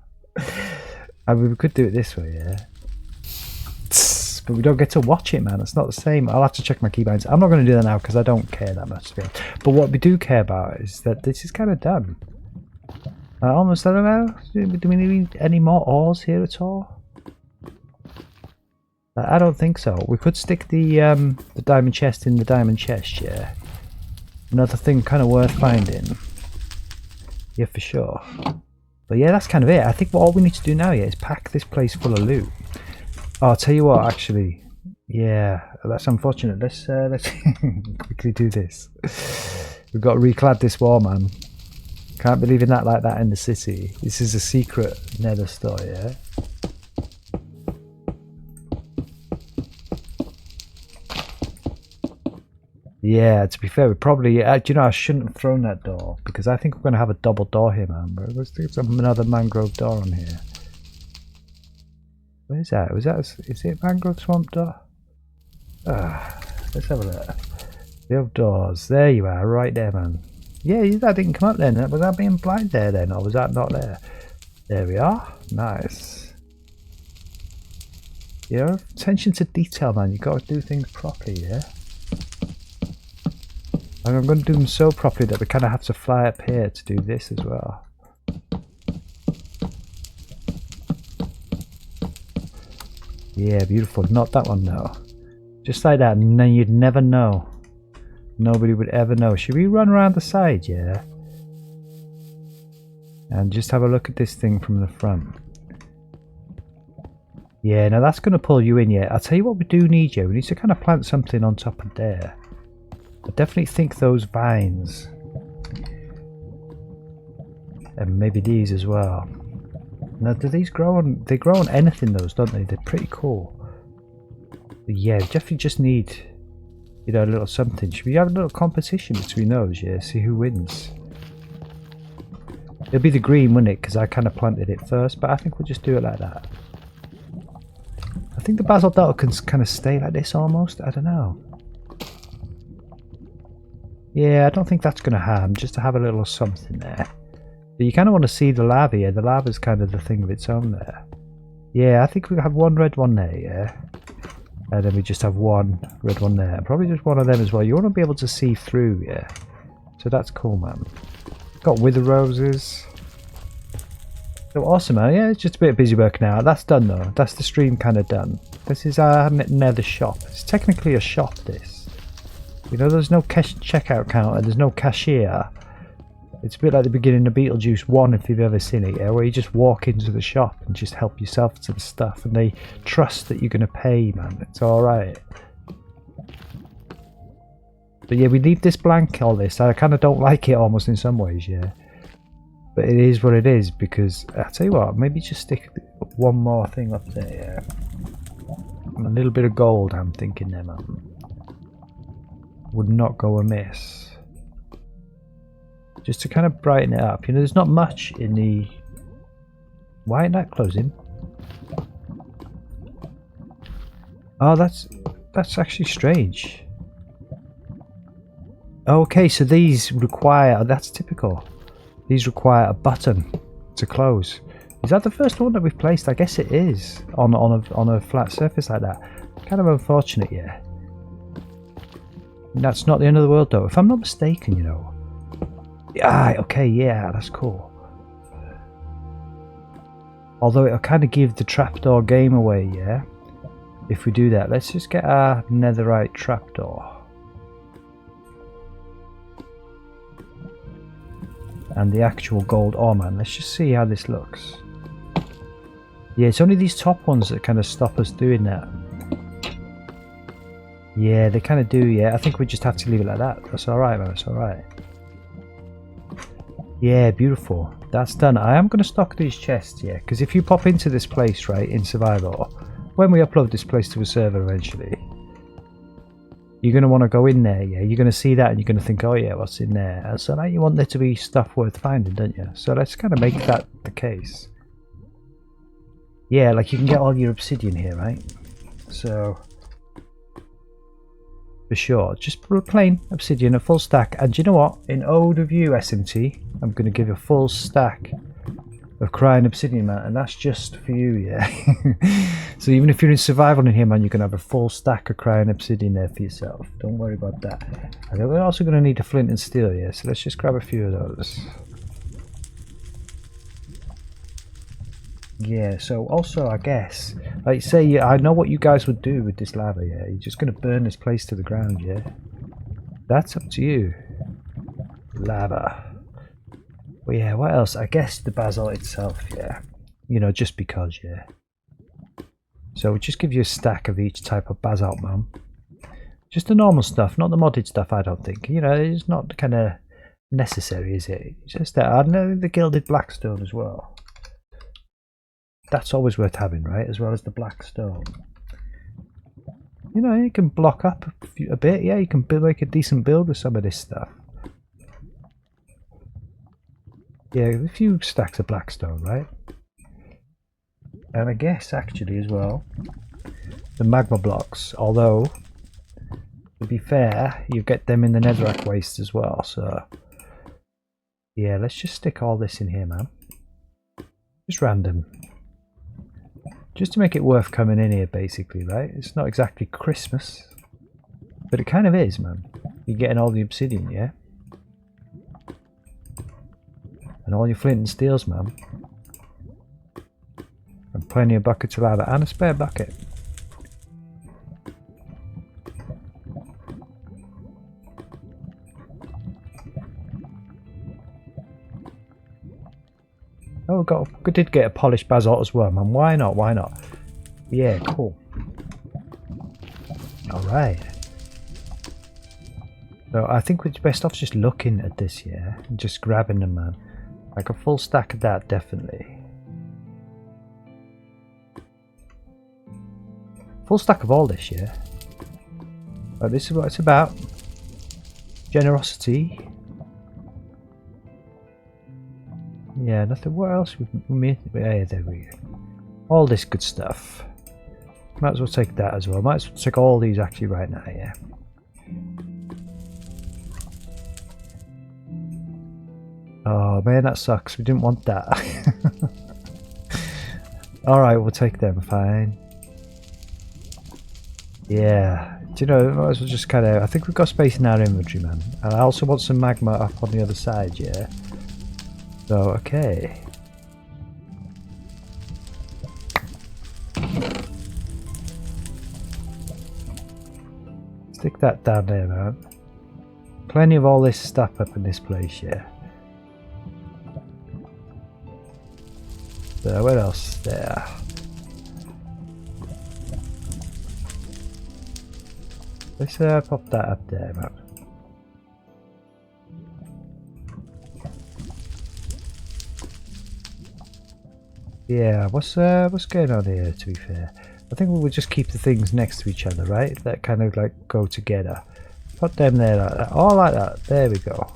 I mean, we could do it this way, yeah. but we don't get to watch it, man. It's not the same. I'll have to check my keybinds. I'm not going to do that now because I don't care that much. But what we do care about is that this is kind of done. Almost, I don't know. Do we need any more ores here at all? I don't think so. We could stick the diamond chest in the diamond chest, yeah. Another thing kind of worth finding. Yeah, for sure. But yeah, that's kind of it. I think all we need to do now, yeah, is pack this place full of loot. Oh, I'll tell you what, actually. Yeah, that's unfortunate. Let's quickly do this. We've got to reclad this wall, man. Can't be leaving that like that in the city. This is a secret nether store, yeah? Yeah, to be fair, we probably... do you know, I shouldn't have thrown that door, because I think we're going to have a double door here, man. But let's do another mangrove door on here. What is that? Is it mangrove swamp door? Let's have a look. The other doors. There you are, right there, man. Yeah, that didn't come up then. Was that being blind there then, or was that not there? There we are. Nice. You know, attention to detail, man. You got to do things properly, yeah? And I'm going to do them so properly that we kind of have to fly up here to do this as well. Yeah, beautiful. Not that one, though. Just like that, and then you'd never know. Nobody would ever know. Should we run around the side, yeah? And just have a look at this thing from the front. Yeah, now that's going to pull you in, yeah. I'll tell you what we do need, yeah. We need to kind of plant something on top of there. I definitely think those vines. And maybe these as well. Now, do these grow on... They grow on anything, those, don't they? They're pretty cool. But yeah, we definitely just need... You know, a little something. Should we have a little competition between those, yeah? See who wins. It'll be the green, wouldn't it? Because I kind of planted it first, but I think we'll just do it like that. I think the Basalt Delta can kind of stay like this almost. I don't know. Yeah, I don't think that's going to harm, just to have a little something there. But you kind of want to see the lava, yeah? The lava's kind of the thing of its own there. Yeah, I think we have one red one there, yeah? And then we just have one red one there. Probably just one of them as well. You want to be able to see through, yeah. So that's cool, man. Got wither roses. So awesome, man. Yeah, it's just a bit of busy work now. That's done, though. That's the stream kind of done. This is our nether shop. It's technically a shop, this. You know, there's no checkout counter. There's no cashier. It's a bit like the beginning of Beetlejuice 1, if you've ever seen it, yeah, where you just walk into the shop and just help yourself to the stuff, and they trust that you're going to pay, man. It's alright. But yeah, we leave this blank, all this. I kind of don't like it almost in some ways, yeah. But it is what it is, because, I'll tell you what, maybe just stick one more thing up there, yeah. And a little bit of gold, I'm thinking there, man. Would not go amiss. Just to kind of brighten it up. You know, there's not much in the... Why ain't that closing? Oh, that's actually strange. Okay, so these require... That's typical. These require a button to close. Is that the first one that we've placed? I guess it is. On a flat surface like that. Kind of unfortunate, yeah. That's not the end of the world, though. If I'm not mistaken, you know. Ah, okay, yeah, that's cool. Although it'll kind of give the trapdoor game away, yeah? If we do that. Let's just get our netherite trapdoor. And the actual gold ore, man. Let's just see how this looks. Yeah, it's only these top ones that kind of stop us doing that. Yeah, they kind of do, yeah. I think we just have to leave it like that. That's alright, man. That's alright. Yeah, beautiful. That's done. I am going to stock these chests, yeah, because if you pop into this place, right, in survival, when we upload this place to a server eventually, you're going to want to go in there, yeah, you're going to see that and you're going to think, oh yeah, what's in there? And so now you want there to be stuff worth finding, don't you? So let's kind of make that the case. Yeah, like you can get all your obsidian here, right? So... For sure, just plain obsidian, a full stack. And do you know what? In ode of you, SMT, I'm going to give a full stack of crying obsidian, man, and that's just for you, yeah. So even if you're in survival in here, man, you can have a full stack of crying obsidian there for yourself. Don't worry about that. And then we're also going to need a flint and steel here, so let's just grab a few of those. Yeah, so also I guess, like say, I know what you guys would do with this lava, yeah? You're just going to burn this place to the ground, yeah? That's up to you. Lava. Well, yeah, what else? I guess the basalt itself, yeah. You know, just because, yeah. So we'll just give you a stack of each type of basalt, man. Just the normal stuff, not the modded stuff, I don't think. You know, it's not kind of necessary, is it? It's just that. I know the gilded blackstone as well. That's always worth having, right? As well as the blackstone. You know, you can block up a bit. Yeah, you can make a decent build with some of this stuff. Yeah, a few stacks of blackstone, right? And I guess actually as well, the magma blocks, although to be fair, you get them in the Nether Wastes as well, so yeah, let's just stick all this in here, man. Just random. Just to make it worth coming in here, basically, right? It's not exactly Christmas, but it kind of is, man. You're getting all the obsidian, yeah? And all your flint and steels, man. And plenty of buckets of lava and a spare bucket. Oh, we did get a polished basalt as well, man. Why not? Why not? Yeah, cool. Alright. So I think we're best off just looking at this, yeah? And just grabbing them, man. Like a full stack of that, definitely. Full stack of all this, yeah? But this is what it's about. Generosity. Yeah, nothing. What else we made? Yeah, there we go. All this good stuff. Might as well take that as well. Might as well take all these actually right now, yeah. Oh man, that sucks. We didn't want that. Alright, we'll take them, fine. Yeah, do you know, might as well just kind of, I think we've got space in our inventory, man. And I also want some magma up on the other side, yeah. So, okay. Stick that down there, man. Plenty of all this stuff up in this place, yeah. So, what else there? Let's pop that up there, man. Yeah, what's going on here, to be fair? I think we'll just keep the things next to each other, right? That kind of like go together. Put them there like that. All like that. There we go.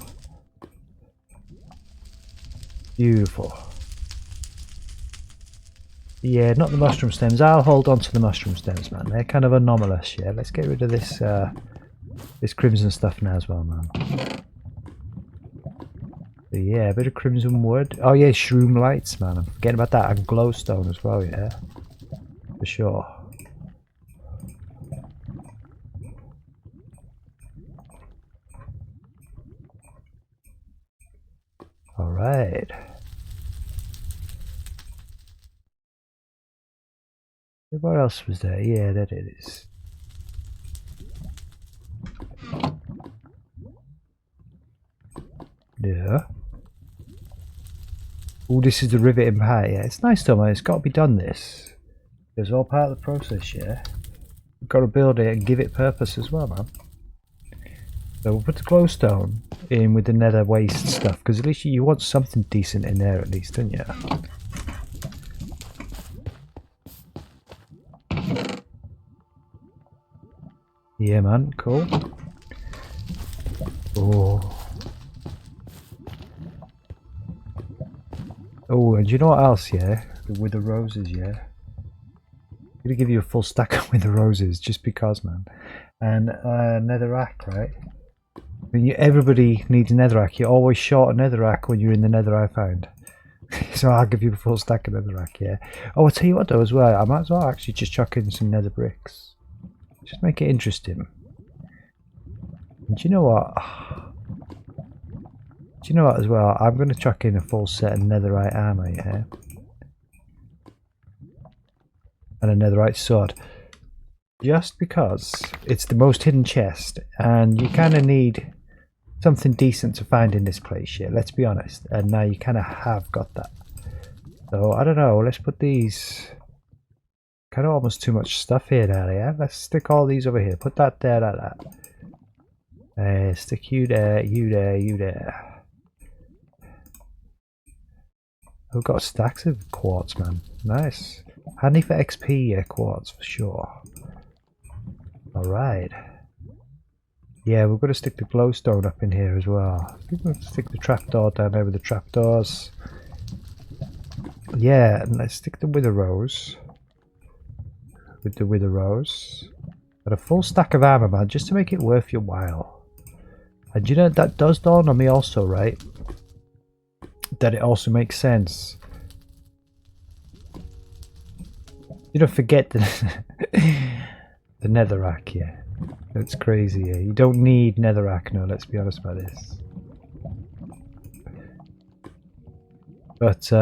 Beautiful. Yeah, not the mushroom stems. I'll hold on to the mushroom stems, man. They're kind of anomalous, yeah. Let's get rid of this this crimson stuff now as well, man. So yeah, a bit of crimson wood. Oh yeah, shroom lights, man. I'm forgetting about that. And glowstone as well, yeah. For sure. Alright. What else was there? Yeah, that it is. Yeah. Oh, this is the rivet in part. Yeah, it's nice though, man. It's got to be done. This. It's all part of the process. Yeah. We've got to build it and give it purpose as well, man. So we'll put the glowstone in with the Nether Waste stuff, because at least you want something decent in there, at least, don't you? Yeah, man. Cool. Oh. Oh, and you know what else, yeah? With the roses, yeah? I'm gonna give you a full stack with the roses, just because, man. And netherrack, right? I mean, everybody needs a netherrack. You're always short a netherrack when you're in the nether, I found. So I'll give you a full stack of netherrack, yeah. Oh, I'll tell you what though as well, I might as well actually just chuck in some nether bricks. Just make it interesting. And do you know what? Do you know what as well? I'm going to chuck in a full set of netherite armor, yeah? And a netherite sword. Just because it's the most hidden chest, and you kind of need something decent to find in this place, yeah, let's be honest. And now you kind of have got that. So, I don't know, let's put these... Kind of almost too much stuff here now, yeah? Let's stick all these over here. Put that there, that. Stick you there, you there, you there. We've got stacks of quartz, man. Nice. Handy for XP, yeah, quartz for sure. Alright. Yeah, we're going to stick the glowstone up in here as well. We're going to stick the trapdoor down there with the trapdoors. Yeah, and let's stick the wither rose. With the wither rose. And a full stack of armor, man, just to make it worth your while. And you know, that does dawn on me also, right? That it also makes sense. You don't forget the, the netherrack, yeah. That's crazy, yeah. You don't need netherrack, no, let's be honest about this. But,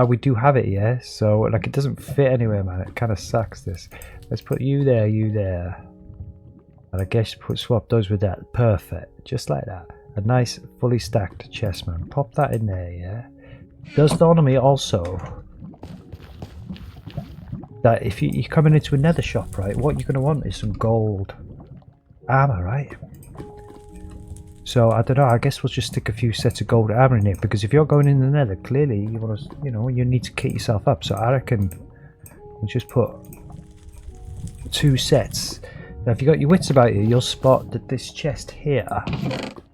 we do have it, yeah. So, like, it doesn't fit anywhere, man. It kind of sucks, this. Let's put you there, you there. And I guess swap those with that. Perfect. Just like that. A nice, fully stacked chest, man. Pop that in there, yeah. Does dawn on me also that if you're coming into a nether shop, right, what you're going to want is some gold armor, right? So, I don't know, I guess we'll just stick a few sets of gold armor in here, because if you're going in the nether, clearly you want to, you know, you need to kit yourself up. So I reckon we'll just put 2 sets. Now, if you got your wits about you, you'll spot that this chest here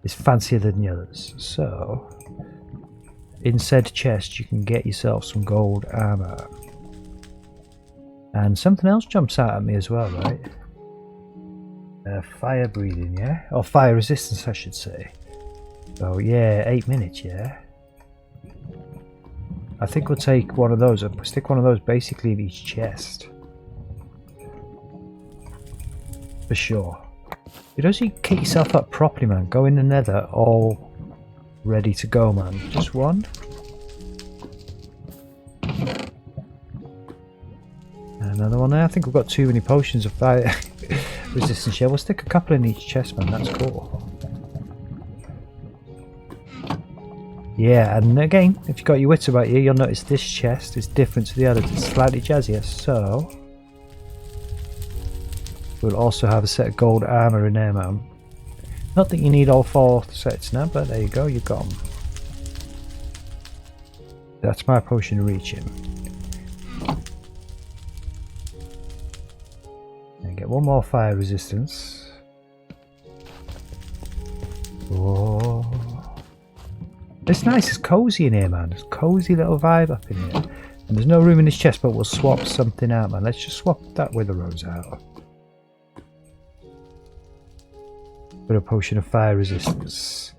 is fancier than the others. So, in said chest, you can get yourself some gold armor. And something else jumps out at me as well, right? Fire breathing, yeah? Or fire resistance, I should say. So, yeah, 8 minutes, yeah? I think we'll take one of those and stick one of those basically in each chest. For sure. You don't see kit yourself up properly, man. Go in the nether all ready to go, man. Just one. Another one there. I think we've got too many potions of fire resistance here. We'll stick a couple in each chest, man. That's cool. Yeah, and again, if you've got your wits about you, you'll notice this chest is different to the others. It's slightly jazzier, so we'll also have a set of gold armor in there, man. Not that you need all 4 sets now, but there you go, you got them. That's my potion of reaching. And get one more fire resistance. Oh, it's nice, it's cozy in here, man. It's a cozy little vibe up in here. And there's no room in this chest, but we'll swap something out, man. Let's just swap that wither rose out. Put a potion of fire resistance.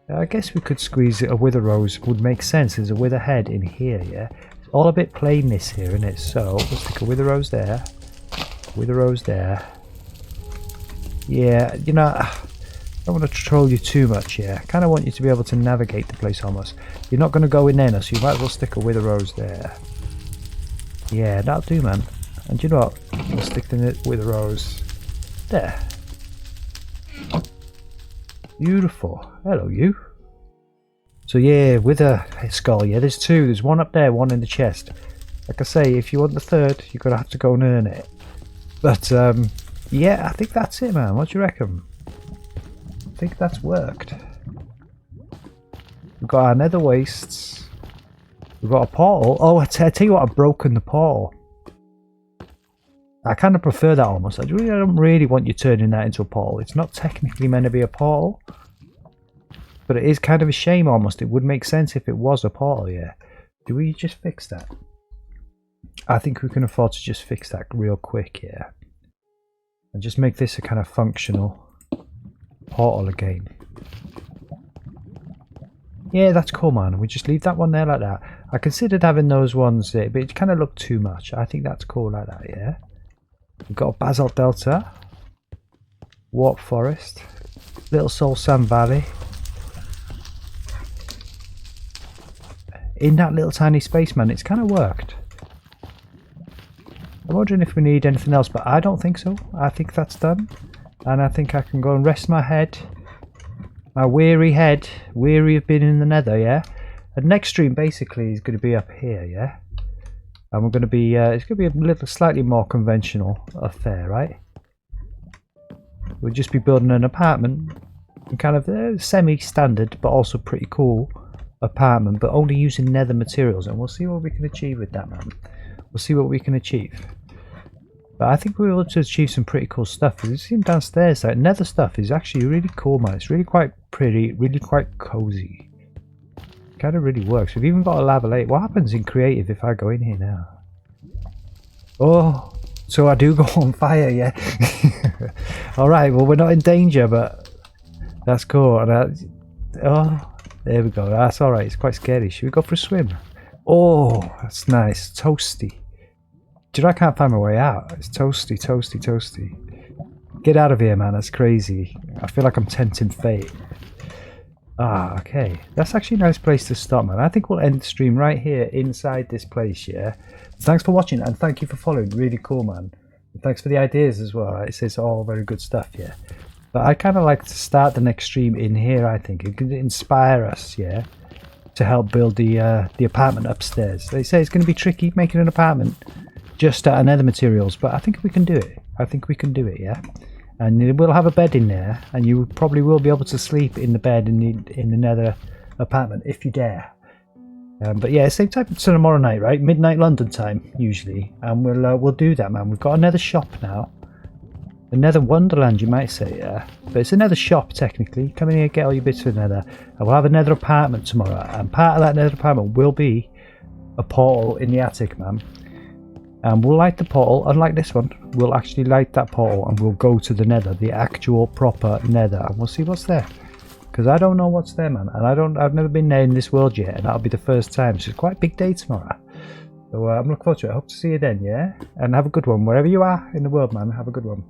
I guess we could squeeze a wither rose, would make sense. There's a wither head in here, yeah? It's all a bit plainness here, isn't it? So, we'll stick a wither rose there. Wither rose there. Yeah, you know, I don't want to troll you too much here. I kind of want you to be able to navigate the place almost. You're not going to go in there now, so you might as well stick a wither rose there. Yeah, that'll do, man. And you know what? We'll stick the wither rose there. Beautiful. Hello, you. So yeah, with a skull, yeah, there's 2. There's one up there, one in the chest. Like I say, if you want the 3rd, you're going to have to go and earn it. But, yeah, I think that's it, man. What do you reckon? I think that's worked. We've got our Nether Wastes. We've got a portal. Oh, I tell you what, I've broken the portal. I kind of prefer that almost. I don't really want you turning that into a portal. It's not technically meant to be a portal. But it is kind of a shame almost. It would make sense if it was a portal, yeah. Do we just fix that? I think we can afford to just fix that real quick, yeah. And just make this a kind of functional portal again. Yeah, that's cool, man. We just leave that one there like that. I considered having those ones there, but it kind of looked too much. I think that's cool like that, yeah. We've got a Basalt Delta, Warp Forest, Little Soul Sand Valley. In that little tiny space, man, it's kind of worked. I'm wondering if we need anything else, but I don't think so. I think that's done. And I think I can go and rest my head. My weary head, weary of being in the nether, yeah? And next stream basically is going to be up here, yeah? And we're going to be, it's going to be a little slightly more conventional affair, right? We'll just be building an apartment, kind of semi-standard, but also pretty cool apartment, but only using nether materials, and we'll see what we can achieve with that, man. We'll see what we can achieve. But I think we're able to achieve some pretty cool stuff. You've seen downstairs, that nether stuff is actually really cool, man. It's really quite pretty, really quite cozy. Kind of really works. We've even got a lava lake. What happens in creative if I go in here now? Oh, so I do go on fire, yeah. Alright, well, we're not in danger, but that's cool. And oh, there we go. That's alright. It's quite scary. Should we go for a swim? Oh, that's nice. Toasty. Do you know, I can't find my way out. It's toasty, toasty, toasty. Get out of here, man. That's crazy. I feel like I'm tempting fate. Ah, okay. That's actually a nice place to stop, man. I think we'll end the stream right here inside this place, yeah? Thanks for watching, and thank you for following. Really cool, man. And thanks for the ideas as well. Right? It's all very good stuff, yeah? But I kind of like to start the next stream in here, I think. It can inspire us, yeah? To help build the apartment upstairs. They say it's going to be tricky making an apartment just out of nether materials, but I think we can do it. I think we can do it, yeah? And we'll have a bed in there, and you probably will be able to sleep in the bed in the nether apartment if you dare. But yeah, same time tomorrow night, right? Midnight London time usually, and we'll do that, man. We've got another shop now, a nether wonderland, you might say, yeah. But it's another shop technically. Come in here, get all your bits of nether, and we'll have a nether apartment tomorrow. And part of that nether apartment will be a portal in the attic, man. And we'll light the portal, unlike this one. We'll actually light that portal and we'll go to the nether, the actual proper nether, and we'll see what's there. Because I don't know what's there, man, and I've never been there in this world yet, and that'll be the first time. So it's quite a big day tomorrow. So I'm looking forward to it. I hope to see you then, yeah? And have a good one wherever you are in the world, man. Have a good one.